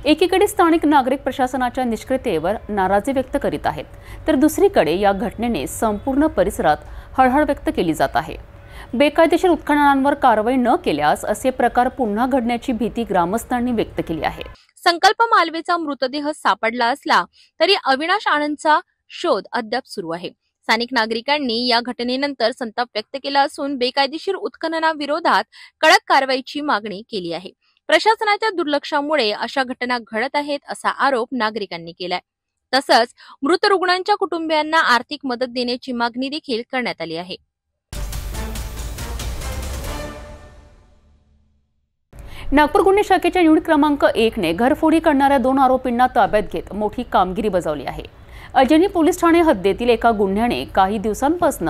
Speaker 1: एकीकडे स्थानिक नागरिक प्रशासनाच्या निष्क्रियतेवर नाराजी व्यक्त करीत आहेत, तर दुसरीकडे या घटनेने संपूर्ण परिसरात हळहळ व्यक्त केली जात आहे. बेकायदेशीर उत्खननांवर कारवाई न केल्यास असे प्रकार पुन्हा घडण्याची भीती ग्रामस्थांनी व्यक्त केली आहे.
Speaker 2: संकल्प मालवेचा मृतदेह सापडला असला तरी अविनाश आनंदचा शोध अद्याप सुरू आहे. स्थानिक नागरिकांनी या घटनेनंतर संताप व्यक्त केला असून बेकायदेशीर उत्खननाविरोधात कडक कारवाईची मागणी केली आहे. प्रशासनाच्या दुर्लक्षामुळे अशा घटना घडत आहेत असा आरोप नागरिकांनी केलाय. तसंच मृत रुग्णांच्या कुटुंबियांना आर्थिक मदत देण्याची मागणी देखील करण्यात आली आहे.
Speaker 1: नागपूर गुन्हे शाखेच्या युनिट क्रमांक 1 ने घरफोडी करणाऱ्या 2 आरोपींना ताब्यात घेत मोठी कामगिरी बजावली आहे. अजनी पोलीस ठाणे हद्दीतील एका गुन्ह्याने काही दिवसांपासून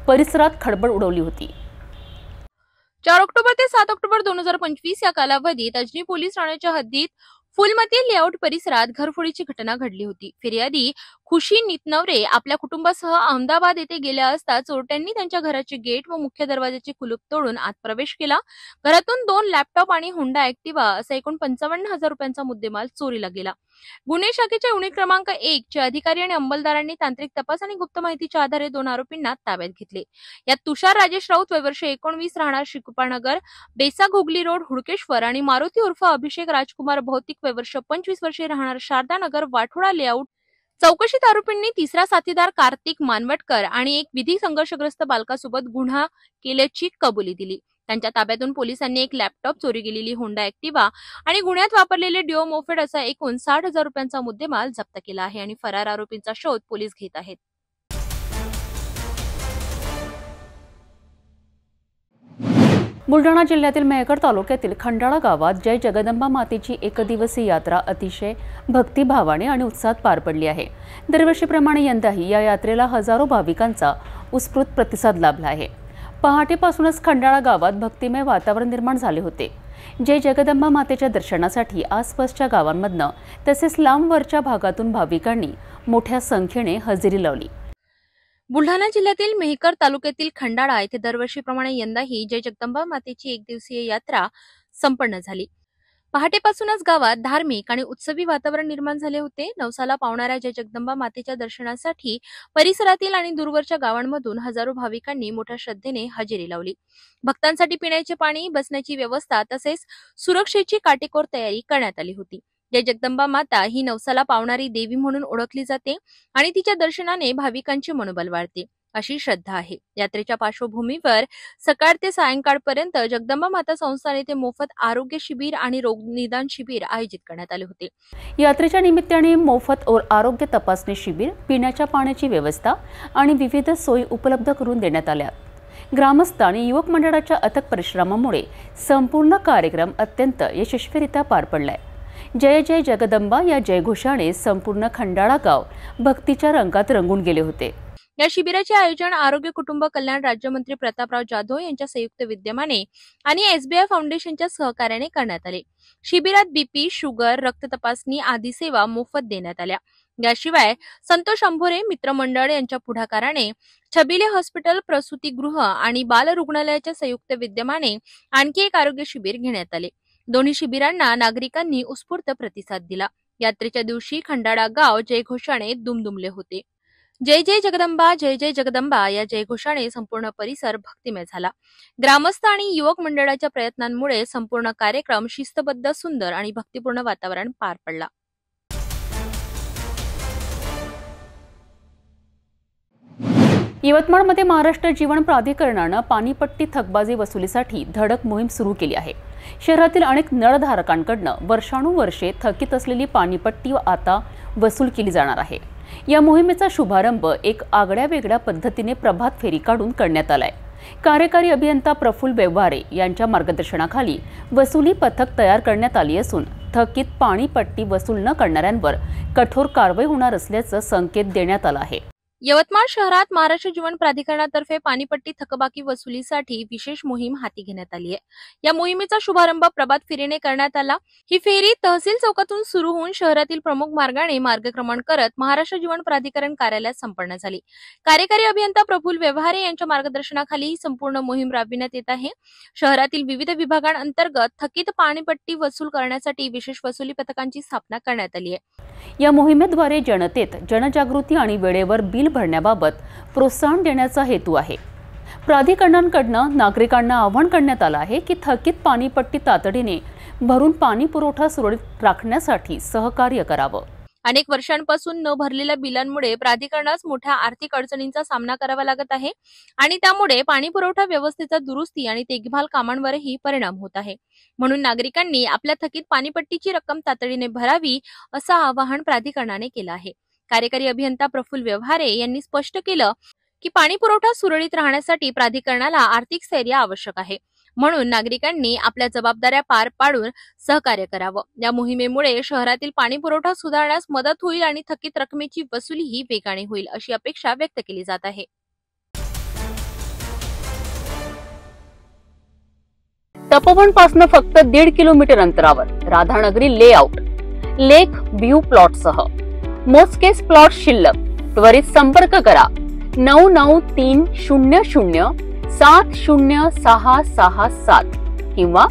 Speaker 1: परिसरात खळबळ उडवली होती.
Speaker 2: 4 ऑक्टोबर ते 7 ऑक्टोबर 2025 या कालावधीत अजनी पोलीस ठाण्याच्या हद्दीत फुलमती लेआउट परिसरात घरफोडीची घटना घडली होती. फिर्यादी खुशी नितनवरे आपल्या कुटुंबासह अहमदाबाद येथे गेल्या असता चोरट्यांनी त्यांच्या घराचे गेट व मुख्य दरवाजाचे कुलूप तोडून आत प्रवेश केला. घरातून 2 लॅपटॉप आणि होंडा ऍक्टिव्हा असा एकूण 55,000 रुपयांचा मुद्देमाल चोरीला गेला. गुन्हे शाखेच्या युनिट क्रमांक 1 चे अधिकारी आणि अंमलदारांनी तांत्रिक तपास आणि गुप्त माहितीच्या आधारे 2 आरोपींना ताब्यात घेतले. यात तुषार राजेश राऊत वय वर्ष 19 राहणार श्रीकृपानगर बेसा घोगली रोड हुडकेश्वर आणि मारुती उर्फ अभिषेक राजकुमार भौतिक वय वर्ष 25 वर्षे राहणार शारदानगर वाठोडा लेआउट. चौकशीत आरोपींनी तिसरा साथीदार कार्तिक मानवटकर आणि एक विधी संघर्षग्रस्त बालकासोबत गुन्हा केल्याची कबुली दिली. त्यांच्या ताब्यातून पोलिसांनी एक लॅपटॉप, चोरी गेलेली होंडा ऍक्टिव्हा आणि गुन्ह्यात वापरलेले डिओ मोफेड असा एकूण 60,000 रुपयांचा मुद्देमाल जप्त केला आहे आणि फरार आरोपींचा शोध पोलीस घेत आहेत.
Speaker 1: बुलढाणा जिल्ह्यातील मेहकर तालुक्यातील खंडाळा गावात जय जगदंबा मातेची एकदिवसीय यात्रा अतिशय भक्तिभावाने आणि उत्साहात पार पडली आहे. दरवर्षीप्रमाणे यंदाही या यात्रेला हजारो भाविकांचा उत्स्फूर्त प्रतिसाद लाभला आहे. पहाटेपासूनच खंडाळा गावात भक्तिमय वातावरण निर्माण झाले होते. जय जगदंबा मातेच्या दर्शनासाठी आसपासच्या गावांमधनं तसेच लांबवरच्या भागातून भाविकांनी मोठ्या संख्येने हजेरी लावली.
Speaker 2: बुलढाणा जिल्ह्यातील मेहकर तालुक्यातील खंडाळा येथे दरवर्षीप्रमाणे यंदाही जय जगदंबा मातेची एकदिवसीय यात्रा संपन्न झाली. पहाटेपासूनच गावात धार्मिक आणि उत्सवी वातावरण निर्माण झाले होते. नवसाला पावणाऱ्या जय जगदंबा मातेच्या दर्शनासाठी परिसरातील आणि दूरवरच्या गावांमधून हजारो भाविकांनी मोठ्या श्रद्धेने हजेरी लावली. भक्तांसाठी पिण्याचे पाणी, बसण्याची व्यवस्था तसेच सुरक्षेची काटेकोर तयारी करण्यात आली होती. जय जगदंबा माता ही नवसाला पावणारी देवी म्हणून ओळखली जाते आणि तिच्या दर्शनाने भाविकांचे मनोबल वाढते अशी श्रद्धा आहे. यात्रेच्या पार्श्वभूमीवर सकाळ ते सायंकाळपर्यंत जगदंबा माता संस्थान येथे मोफत आरोग्य शिबिर आणि रोग निदान शिबिर आयोजित करण्यात आले होते.
Speaker 1: यात्रेच्या निमित्ताने मोफत आरोग्य तपासणी शिबिर, पिण्याच्या पाण्याची व्यवस्था आणि विविध सोयी उपलब्ध करून देण्यात आल्या. ग्रामस्थ आणि युवक मंडळाच्या अथक परिश्रमामुळे संपूर्ण कार्यक्रम अत्यंत यशस्वीरित्या पार पडलाय। जय जय जगदंबा या जयघोषाने संपूर्ण खंडाळा गाव भक्तीच्या रंगात रंगून गेले होते।
Speaker 2: या शिबिराचे आयोजन आरोग्य कुटुंब कल्याण राज्यमंत्री प्रतापराव जाधव यांच्या संयुक्त विद्यमाने आणि SBI फाउंडेशनच्या सहकार्याने करण्यात आले। शिबिरात BP, शुगर, रक्त तपासणी आदी सेवा मोफत देण्यात आल्या। याशिवाय संतोष अंभोरे मित्रमंडळ यांच्या पुढाकाराने छबिले हॉस्पिटल, प्रसूतीगृह आणि बाल रुग्णालयाच्या संयुक्त विद्यमाने आणखी एक आरोग्य शिबिर घेण्यात आले। दोन्ही शिबिरांना नागरिकांनी उत्स्फूर्त प्रतिसाद दिला। यात्रेच्या दिवशी खंडाळा गाव जयघोषाने दुमदुमले होते। जय जय जगदंबा, जय जय जगदंबा या जयघोषाने संपूर्ण परिसर भक्तिमय झाला। ग्रामस्थ आणि युवक मंडळाच्या प्रयत्नांमुळे संपूर्ण कार्यक्रम शिस्तबद्ध, सुंदर आणि भक्तिपूर्ण वातावरण पार पडला।
Speaker 1: यवतमाळमध्ये महाराष्ट्र जीवन प्राधिकरणाने पाणीपट्टी थकबाजी वसुलीसाठी धडक मोहीम सुरू केली आहे। शहरातील अनेक नळधारकांकडून वर्षानुवर्षे थकीत असलेली पाणीपट्टी आता वसूल केली जाणार आहे। या मोहिमेचा शुभारंभ एक आगळ्या वेगळ्या पद्धतीने प्रभात फेरी काढून करण्यात आलाय। कार्यकारी अभियंता प्रफुल्ल व्यवहारे यांच्या मार्गदर्शनाखाली वसुली पथक तयार करण्यात आली असून थकीत पाणीपट्टी वसूल न करणाऱ्यांवर कठोर कारवाई होणार असल्याचं संकेत देण्यात आला आहे।
Speaker 2: यवतमाळ शहरात महाराष्ट्र जीवन प्राधिकरणातर्फे पाणीपट्टी थकबाकी वसुलीसाठी विशेष मोहीम हाती घेण्यात आली आहे। या मोहिमेचा शुभारंभ प्रभात फेरीने करण्यात आला। ही फेरी तहसील चौकातून सुरू होऊन शहरातील प्रमुख मार्गाने मार्गक्रमण करत महाराष्ट्र जीवन प्राधिकरण कार्यालयात संपन्न झाली। कार्यकारी अभियंता प्रफुल्ल व्यवहारे यांच्या मार्गदर्शनाखाली ही संपूर्ण मोहीम राबविण्यात येत आहे। शहरातील विविध विभागांअंतर्गत थकीत पाणीपट्टी वसूल करण्यासाठी विशेष वसुली पथकांची स्थापना करण्यात आली आहे।
Speaker 1: या मोहिमेद्वारे जनतेत जनजागृती आणि वेळेवर बिल भरण्याबाबत प्रोत्साहन देण्याचा हेतू आहे। प्राधिकरणाकडून नागरिकांना आवाहन करण्यात आलं आहे की थकीत पाणीपट्टी तातडीने भरून पाणी पुरवठा सुरळीत राखण्यासाठी सहकार्य करावं।
Speaker 2: अनेक वर्षांपासून न भरलेल्या बिलांमुळे प्राधिकरणास मोठ्या आर्थिक अडचणींचा सामना करावा लागत आहे आणि त्यामुळे पाणी पुरवठा व्यवस्थेचा दुरुस्ती आणि देखभाल कामांवरही परिणाम होत आहे। म्हणून नागरिकांनी आपल्या थकीत पाणीपट्टीची रक्कम तातडीने भरावी असं आवाहन प्राधिकरणाने केलं आहे। कार्यकारी अभियंता प्रफुल्ल व्यवहारे यांनी स्पष्ट केलं की पाणी पुरवठा सुरळीत राहण्यासाठी प्राधिकरणाला आर्थिक स्थैर्य आवश्यक आहे। म्हणून नागरिकांनी आपल्या जबाबदाऱ्या पार पाडून सहकार्य करावं। या मोहिमेमुळे शहरातील पाणी पुरवठा सुधारण्यास मदत होईल आणि थकीत रकमेची वसुलीही वेगाने होईल अशी अपेक्षा व्यक्त केली जात आहे।
Speaker 1: तपोवनपासून फक्त 1.5 किलोमीटर अंतरावर राधानगरी लेआउट लेक व्ह्यू प्लॉटसह मोजकेच प्लॉट शिल्लक। त्वरित संपर्क करा 9930706667 किंवा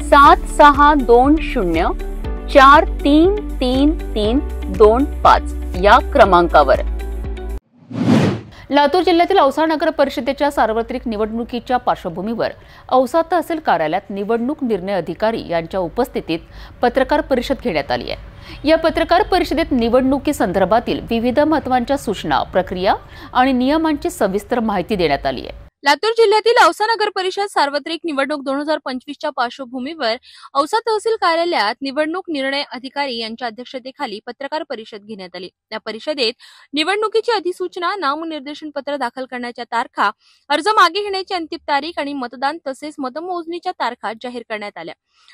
Speaker 1: 7620433325 या क्रमांकावर। लातूर जिल्ह्यातील औसा नगर परिषदेच्या सार्वत्रिक निवडणुकीच्या पार्श्वभूमीवर औसा तहसील कार्यालयात निवडणूक निर्णय अधिकारी यांच्या उपस्थितीत पत्रकार परिषद घेण्यात आली आहे। या पत्रकार परिषदेत निवडणुकी संदर्भातील विविध महत्त्वाच्या सूचना, प्रक्रिया आणि नियमांची सविस्तर माहिती देण्यात आली आहे।
Speaker 2: लातूर जिल्ह्यातील औसा नगर परिषद सार्वत्रिक निवडणूक 2025च्या पार्श्वभूमीवर औसा तहसील कार्यालयात निवडणूक निर्णय अधिकारी यांच्या अध्यक्षतेखाली पत्रकार परिषद घेण्यात आली। या परिषदेत निवडणुकीची अधिसूचना, नामनिर्देशन पत्र दाखल करण्याच्या तारखा, अर्ज मागे घेण्याची अंतिम तारीख आणि मतदान तसेच मतमोजणीच्या तारखा जाहीर करण्यात आल्या।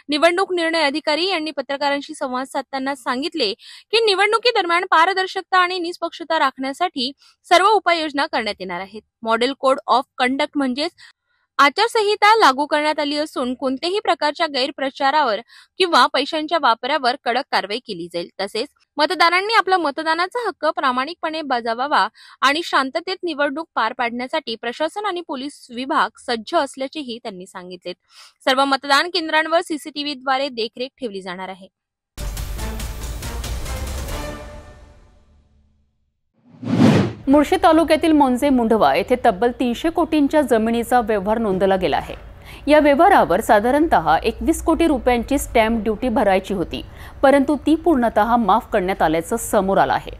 Speaker 2: निवडणूक निर्णय अधिकारी यांनी पत्रकारांशी संवाद साधताना सांगितले की निवडणुकीदरम्यान पारदर्शकता आणि निष्पक्षता राखण्यासाठी सर्व उपाययोजना करण्यात येणार आहेत। मॉडेल कोड ऑफ कंडक्ट म्हणजेच आचारसंहिता लागू करण्यात आली असून कोणत्याही प्रकारच्या गैरप्रचारावर किंवा पैशांच्या वापरावर कडक कारवाई केली जाईल। तसेच मतदारांनी आपला मतदानाचा हक्क प्रामाणिकपणे बजावावा आणि शांततेत निवडणूक पार पाडण्यासाठी प्रशासन आणि पोलीस विभाग सज्ज असल्याचेही त्यांनी सांगितले। सर्व मतदान केंद्रांवर CCTVद्वारे देखरेख ठेवली जाणार आहे।
Speaker 1: मुळशी तालुक्यातील मोंजे मुंढवा येथे तब्बल 300 कोटींच्या जमिनीचा व्यवहार नोंदला गेला आहे। या व्यवहारावर साधारणतः 21 कोटी रुपयांची स्टॅम्प ड्युटी भरायची होती, परंतु ती पूर्णतः माफ करण्यात आल्याचं समोर आलं आहे।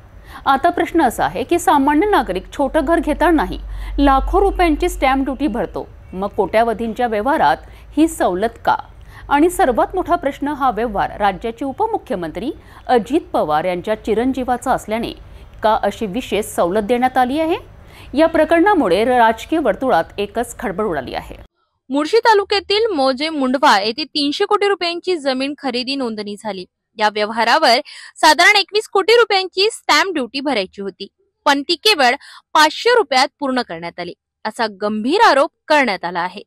Speaker 1: आता प्रश्न असा आहे की सामान्य नागरिक छोटं घर घेतानाही लाखो रुपयांची स्टॅम्प ड्युटी भरतो, मग कोट्यावधींच्या व्यवहारात ही सवलत का? आणि सर्वात मोठा प्रश्न, हा व्यवहार राज्याचे उपमुख्यमंत्री अजित पवार यांच्या चिरंजीवाचा असल्याने का अशी विशेष सवलत देण्यात आली आहे? या प्रकरणामुळे राजकीय वर्तुळात एकच खळबळ उडाली आहे।
Speaker 2: मुळशी तालुक्यातील मौजे मुंडवा येथे 300 कोटी रुपयांची जमीन खरेदी नोंदणी झाली। या व्यवहारावर साधारण 21 कोटी रुपयांची स्टॅम्प ड्युटी भरायची होती, पण ती केवळ 500 रुपयात पूर्ण करण्यात आली, असा गंभीर आरोप करण्यात आला आहे।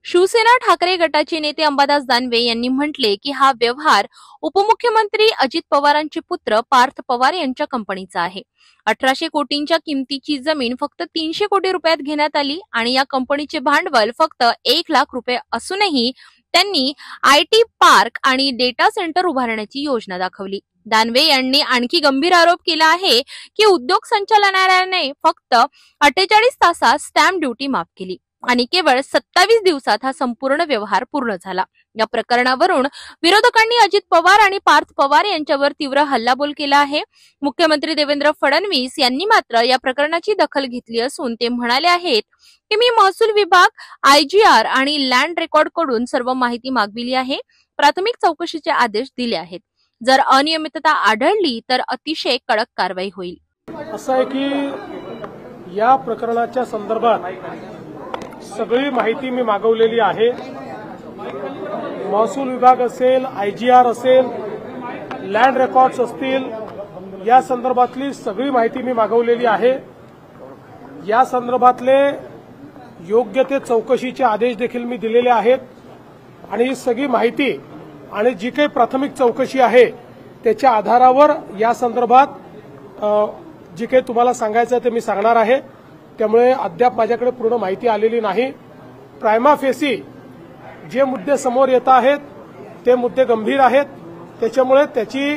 Speaker 2: शिवसेना ठाकरे गटाचे नेते अंबादास दानवे यांनी म्हटले की हा व्यवहार उपमुख्यमंत्री अजित पवारांचे पुत्र पार्थ पवार यांच्या कंपनीचा आहे। 1800 कोटींच्या किमतीची जमीन फक्त 300 कोटी रुपयात घेण्यात आली आणि या कंपनीचे भांडवल फक्त 1 लाख रुपये असूनही त्यांनी IT पार्क आणि डेटा सेंटर उभारण्याची योजना दाखवली। दानवे यांनी आणखी गंभीर आरोप केला आहे की उद्योग संचालनालयाने फक्त 48 तासात स्टॅम्प ड्युटी माफ केली आणि केवळ 27 दिवसात हा संपूर्ण व्यवहार पूर्ण झाला। या प्रकरणावरून विरोधकांनी अजित पवार आणि पार्थ पवार यांच्यावर तीव्र हल्लाबोल केला आहे। मुख्यमंत्री देवेंद्र फडणवीस यांनी मात्र या प्रकरणाची दखल घेतली असून ते म्हणाले आहेत की मी महसूल विभाग, IGR आणि लँड रेकॉर्ड कडून सर्व माहिती मागविली आहे, प्राथमिक चौकशीचे आदेश दिले आहेत। जर अनियमितता आढळली तर अतिशय कडक कारवाई होईल।
Speaker 11: असं आहे की या प्रकरणाच्या संदर्भात सगळी माहिती मी मागवलेली आहे। महसूल विभाग असेल, IGR असेल, लँड रेकॉर्ड्स असतील, या संदर्भातली सगळी माहिती मी मागवलेली आहे। या संदर्भातले योग्य ते चौकशीचे आदेश देखील मी दिलेले आहेत आणि ही सगळी माहिती आणि जी काही प्राथमिक चौकशी आहे त्याच्या आधारावर या संदर्भात जी काही तुम्हाला सांगायचं ते मी सांगणार आहे। त्यामुळे अद्याप माझ्याकडे पूर्ण माहिती आलेली नाही। प्रायमा फेसी जे मुद्दे समोर येत आहेत ते मुद्दे गंभीर आहेत, त्याच्यामुळे त्याची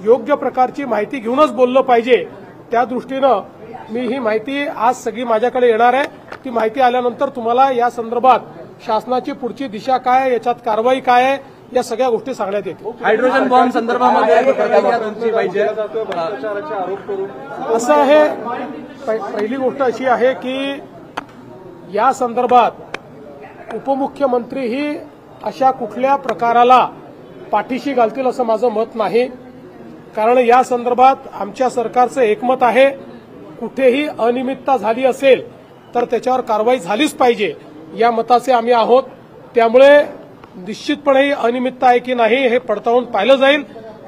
Speaker 11: योग्य प्रकारची माहिती घेऊनच बोललं पाहिजे। त्या दृष्टीनं मी ही माहिती आज सगळी माझ्याकडे येणार आहे। ती माहिती आल्यानंतर तुम्हाला या संदर्भात शासनाची पुढची दिशा काय, याच्यात कारवाई काय आहे, या सगळ्या गोष्टी सांगण्यात येतील।
Speaker 12: हायड्रोजन बॉम्ब संदर्भामध्ये
Speaker 11: असं आहे, पहिली गोष्ट अशी आहे की या संदर्भात उपमुख्यमंत्री ही अशा कुठल्या प्रकाराला पाठीशी घालतील असं माझं मत नाही, कारण या संदर्भात आमच्या सरकारचं एकमत आहे। कुठेही अनियमितता झाली असेल तर त्याच्यावर कारवाई झालीच पाहिजे या मताचे आम्ही आहोत। त्यामुळे निश्चितपणे अनियमितता आहे की नाही हे पडताळून पाहिलं जाईल।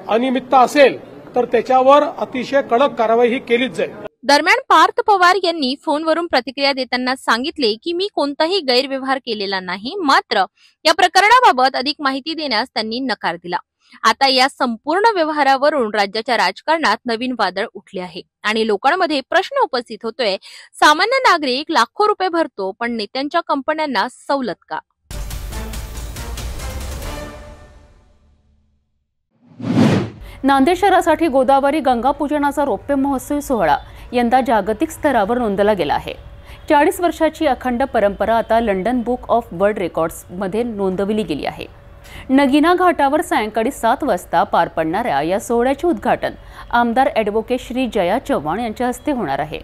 Speaker 11: अनियमितता असेल तर त्याच्यावर अतिशय कडक कारवाई ही केलीच जाईल।
Speaker 2: दरम्यान पार्थ पवार यांनी फोनवरून प्रतिक्रिया देताना सांगितले की मी कोणताही गैरव्यवहार केलेला नाही, मात्र या प्रकरणाबाबत अधिक माहिती देण्यास त्यांनी नकार दिला। आता या संपूर्ण व्यवहारावरून राज्याच्या राजकारणात नवीन वादळ उठले आहे आणि लोकांमध्ये प्रश्न उपस्थित होतोय, सामान्य नागरिक लाखो रुपये भरतो पण नेत्यांच्या कंपन्यांना सवलत का?
Speaker 1: नांदेड शहरासाठी गोदावरी गंगा पूजनाचा रौप्य महोत्सवी सोहळा यंदा जागतिक स्तरावर नोंदला गेला आहे। 40 वर्षाची अखंड परंपरा आता लंडन बुक ऑफ वर्ल्ड रेकॉर्ड्समध्ये नोंदवली गेली आहे। नगीना घाटावर सायंकाळी 7 वाजता पार पडणाऱ्या या सोहळ्याचे उद्घाटन आमदार ॲडव्होकेट श्री जया चव्हाण यांच्या हस्ते होणार आहे।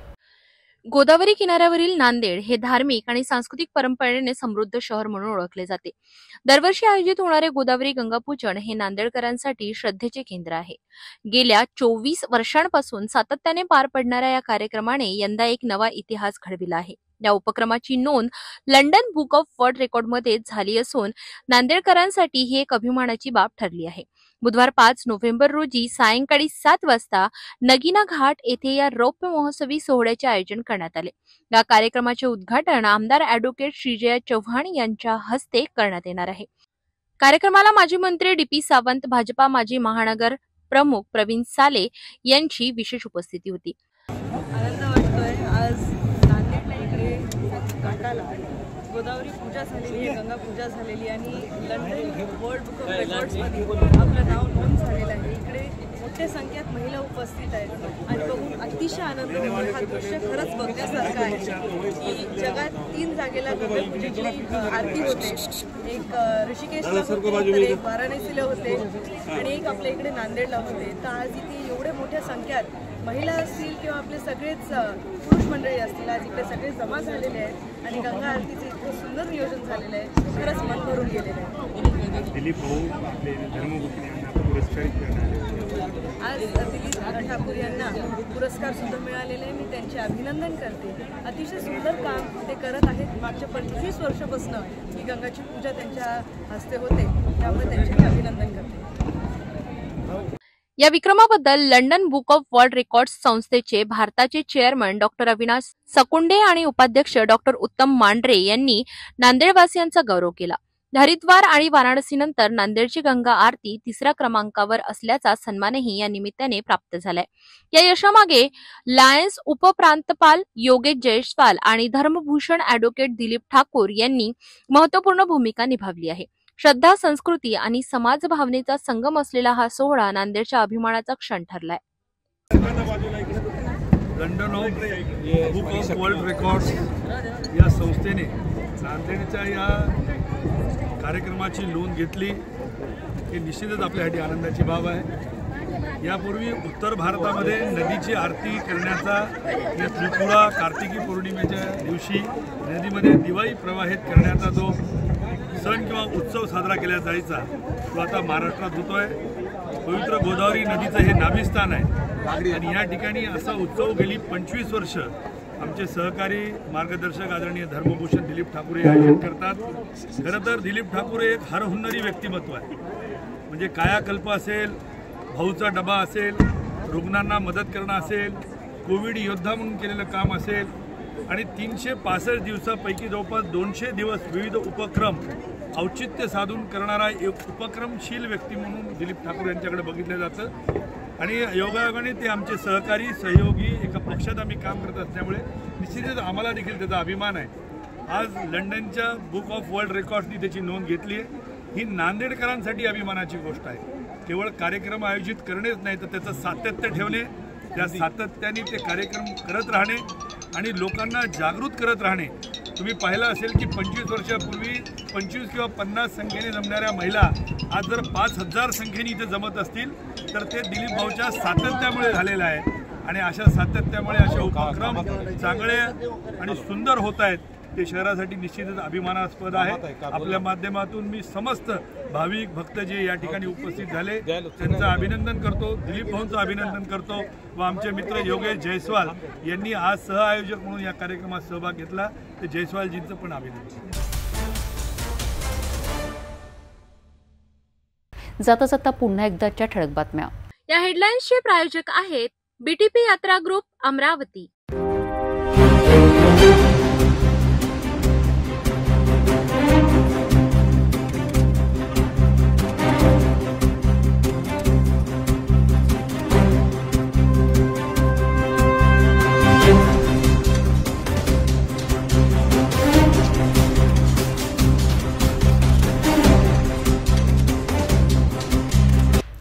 Speaker 2: गोदावरी किनाऱ्यावरील नांदेड हे धार्मिक आणि सांस्कृतिक परंपरेने समृद्ध शहर म्हणून ओळखले जाते। दरवर्षी आयोजित होणारे गोदावरी गंगापूजन हे नांदेडकरांसाठी श्रद्धेचे केंद्र आहे। गेल्या 24 वर्षांपासून सातत्याने पार पडणाऱ्या या कार्यक्रमाने यंदा एक नवा इतिहास घडविला आहे। या उपक्रमाची नोंद लंडन बुक ऑफ वर्ल्ड रेकॉर्डमध्ये झाली असून नांदेडकरांसाठी ही एक अभिमानाची बाब ठरली आहे। बुधवार 5 नोव्हेंबर रोजी सायंकाळी 7 वाजता नगीना घाट येथे या रौप्य महोत्सवी सोहळ्याचे आयोजन करण्यात आले। या कार्यक्रमाचे उद्घाटन आमदार ॲडव्होकेट श्रीजया चव्हाण यांच्या हस्ते करण्यात येणार आहे। कार्यक्रमाला माजी मंत्री DP सावंत, भाजपा माजी महानगर प्रमुख प्रवीण साले यांची विशेष उपस्थिती होती।
Speaker 13: आनंद वाटतोय, आज नांदेडला इकडे घाटाला गोदावरी पूजा झालेली आहे, गंगा पूजा झालेली आणि लंडन वर्ल्ड बुक ऑफ रेकॉर्ड्समध्ये आपलं नाव नोंद झालेलं आहे। इकडे मोठ्या संख्येत महिला उपस्थित आहेत आणि बघून अतिशय आनंद होतो। हा दृश्य खरंच बघण्यासारखं आहे की जगात 3 जागेला गंगा पूजेची आरती होते, एक ऋषिकेशला होते, तर एक वाराणसीला होते आणि एक आपल्या इकडे नांदेडला होते। तर आज इथे एवढ्या मोठ्या संख्येत महिला असतील किंवा आपले सगळेच पुरुष मंडळी असतील आज इकडे सगळे जमा झालेले आहेत आणि गंगा आरतीचं इतकं सुंदर नियोजन झालेलं आहे, खरंच मन भरून गेलेलं आहे। आज दिलीप ठाकूर यांना पुरस्कार सुद्धा मिळालेला आहे. मी त्यांचे अभिनंदन करते. अतिशय सुंदर काम ते करत आहेत. मागच्या 25 वर्षापासून ही गंगाची पूजा त्यांच्या हस्ते होते, त्यामुळे त्यांचे मी अभिनंदन करते.
Speaker 2: या विक्रमाबद्दल London book of world records संस्थेचे भारताचे चेअरमन डॉक्टर अविनाश सकुंडे आणि उपाध्यक्ष डॉक्टर उत्तम मांढरे यांनी नांदेडवासियांचा गौरव केला. हरिद्वार आणि वाराणसीनंतर नांदेडची गंगा आरती 3ऱ्या क्रमांकावर असल्याचा सन्मानही या निमित्ताने प्राप्त झालाय. या यशामागे लायन्स उपप्रांतपाल योगेश जयस्वाल आणि धर्मभूषण ॲडव्होकेट दिलीप ठाकूर यांनी महत्त्वपूर्ण भूमिका निभावली आहे. श्रद्धा, संस्कृती आणि समाज भावनेचा संगम असलेला हा सोहळा नांदेडच्या अभिमानाचा क्षण ठरलाय.
Speaker 12: London book of world records या संस्थेने नांदेडच्या या कार्यक्रमाची नोंद घेतली ही निश्चितच आपल्यासाठी आनंदाची बाब आहे. यापूर्वी उत्तर भारतामध्ये नदीची आरती करण्याचा या त्रिपुरा कार्तिकी पौर्णिमेच्या दिवशी नदीमध्ये दिवाळी प्रवाहित करण्याचा जो सण किंवा उत्सव साजरा केला जायचा तो आता महाराष्ट्रात होतोय. पवित्र गोदावरी नदीचं हे नाभिस्थान आहे आणि या ठिकाणी असा उत्सव गेली 25 वर्ष आमचे सहकारी मार्गदर्शक आदरणीय धर्मभूषण दिलीप ठाकूर हे आयोजन करतात. खरं तर दिलीप ठाकूर हे एक हरहुन्नरी व्यक्तिमत्व आहे. म्हणजे कायाकल्प असेल, भाऊचा डबा असेल, रुग्णांना मदत करणं असेल, कोविड योद्धा म्हणून केलेलं काम असेल आणि 365 दिवसापैकी जवळपास 200 दिवस विविध उपक्रम औचित्य साधून करणारा एक उपक्रमशील व्यक्ती म्हणून दिलीप ठाकूर यांच्याकडे बघितलं जातं. आणि योगायोगाने ते आमचे सहकारी सहयोगी एका पक्षात आम्ही काम करत असल्यामुळे निश्चितच आम्हाला देखील त्याचा अभिमान आहे. आज लंडनच्या बुक ऑफ वर्ल्ड रेकॉर्ड्सनी त्याची नोंद घेतली आहे. ही नांदेडकरांसाठी अभिमानाची गोष्ट आहे. केवळ कार्यक्रम आयोजित करणेच नाही तर त्याचं सातत्य ठेवणे, त्या सातत्याने ते कार्यक्रम करत राहणे आणि लोकांना जागृत करत राहणे. तुम्ही पाहिलं असेल की 25 वर्षापूर्वी 25 किंवा 50 संख्येने जमणाऱ्या महिला आज जर 5000 संख्येने इथे जमत असतील तर ते दिलीप भाऊच्या सातत्यामुळे झालेलं आहे. आणि अशा सातत्यामुळे असे उपक्रम चांगले आणि सुंदर होत आहेत. ते शहरासाठी निश्चितच अभिमानास्पद आहे. आपल्या माध्यमातून मी समस्त भाविक भक्त जे या ठिकाणी उपस्थित झाले त्यांचं अभिनंदन करतो, दिलीप भाऊंचं अभिनंदन करतो व आमचे मित्र योगेश जयस्वाल यांनी आज सहआयोजक म्हणून या कार्यक्रमात सहभाग घेतला ते जयस्वालजींचं पण अभिनंदन.
Speaker 1: जाता जाता पुन्हा एकदाच्या ठळक बातम्या.
Speaker 2: या हेडलाईन्सचे प्रायोजक आहेत बीटीपी यात्रा ग्रुप अमरावती.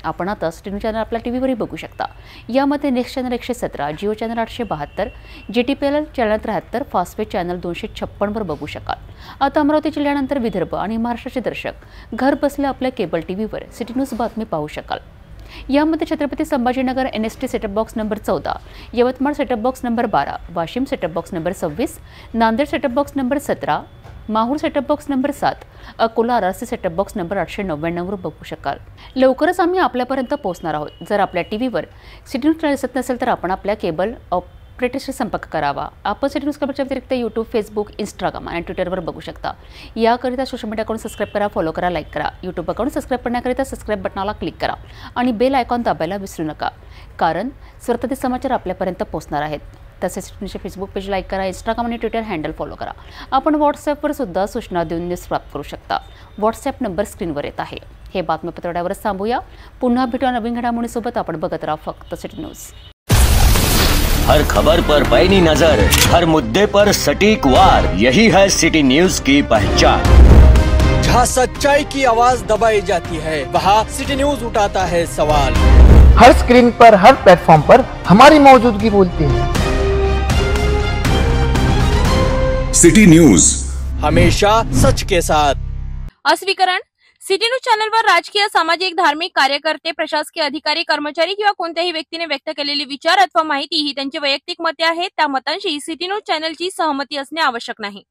Speaker 1: आपण आता स्टीन चॅनल आपल्या टीव्हीवरही बघू शकता. यामध्ये next channel 117, Jio channel 872, GTPL channel 73, Fastway channel 256 वर बघू शकाल. आता अमरावती जिल्ह्यानंतर विदर्भ आणि महाराष्ट्राचे दर्शक घर बसल्या आपल्या केबल टीव्हीवर सिटी न्यूज बातमी पाहू शकाल. यामध्ये Chhatrapati Sambhajinagar NST setup box number 14, Yavatmal setup box number 12, Washim setup box number 26, Nanded setup box number 17, Mahur setup box number 7, Akola RC setup box number 899 वर बघू शकाल. लवकरच आम्ही आपल्यापर्यंत पोहोचणार आहोत. जर आपल्या टीव्हीवर सिटी न्यूज दिसत नसेल तर आपण आपल्या केबल ऑपरेटरशी संपर्क करावा. आपण सिटी न्यूज कवरेजच्या व्यतिरिक्त यूट्यूब, फेसबुक, इंस्टाग्राम आणि ट्विटरवर बघू शकता. याकरिता सोशल मीडिया अकाउंट सबस्क्राईब करा, फॉलो करा, लाईक करा. यूट्यूब अकाउंट सबस्क्राईब करण्याकरिता सबस्क्राईब बटनाला क्लिक करा आणि बेल आयकॉन दाबायला विसरू नका, कारण स्वतःचे समाचार आपल्यापर्यंत पोहोचणार आहेत. तसेच तुमचे फेसबुक पेज लाईक करा, इंस्टाग्राम आणि ट्विटर हँडल फॉलो करा. आपण व्हॉट्सॲपवर सुद्धा सूचना देऊन न्यूज प्राप्त करू शकता. व्हॉट्सॲप नंबर स्क्रीनवर येत आहे. हे बातमीपत्र एवढ्यावरच थांबूया. पुन्हा भेटूया नवीन घडामोडीसोबत. आपण बघत राहा फक्त सिटी न्यूज.
Speaker 14: हर खबर पर पैनी नजर, हर मुद्दे पर सटीक वार, यही है सिटी न्यूज की पहचान.
Speaker 15: जहाँ सच्चाई की आवाज दबाई जाती है वहाँ सिटी न्यूज उठाता है सवाल.
Speaker 16: हर स्क्रीन पर, हर प्लेटफॉर्म पर हमारी मौजूदगी बोलती है.
Speaker 17: सिटी न्यूज
Speaker 15: हमेशा सच के साथ.
Speaker 2: अस्वीकरण. सिटी न्यूज चॅनलवर राजकीय, सामाजिक, धार्मिक कार्यकर्ते, प्रशासकीय अधिकारी, कर्मचारी किंवा कोणत्याही व्यक्तीने व्यक्त केलेली विचार अथवा माहिती ही त्यांची वैयक्तिक मते आहेत. त्या मतांशी सिटी न्यूज चॅनलची सहमती असणे आवश्यक नाही.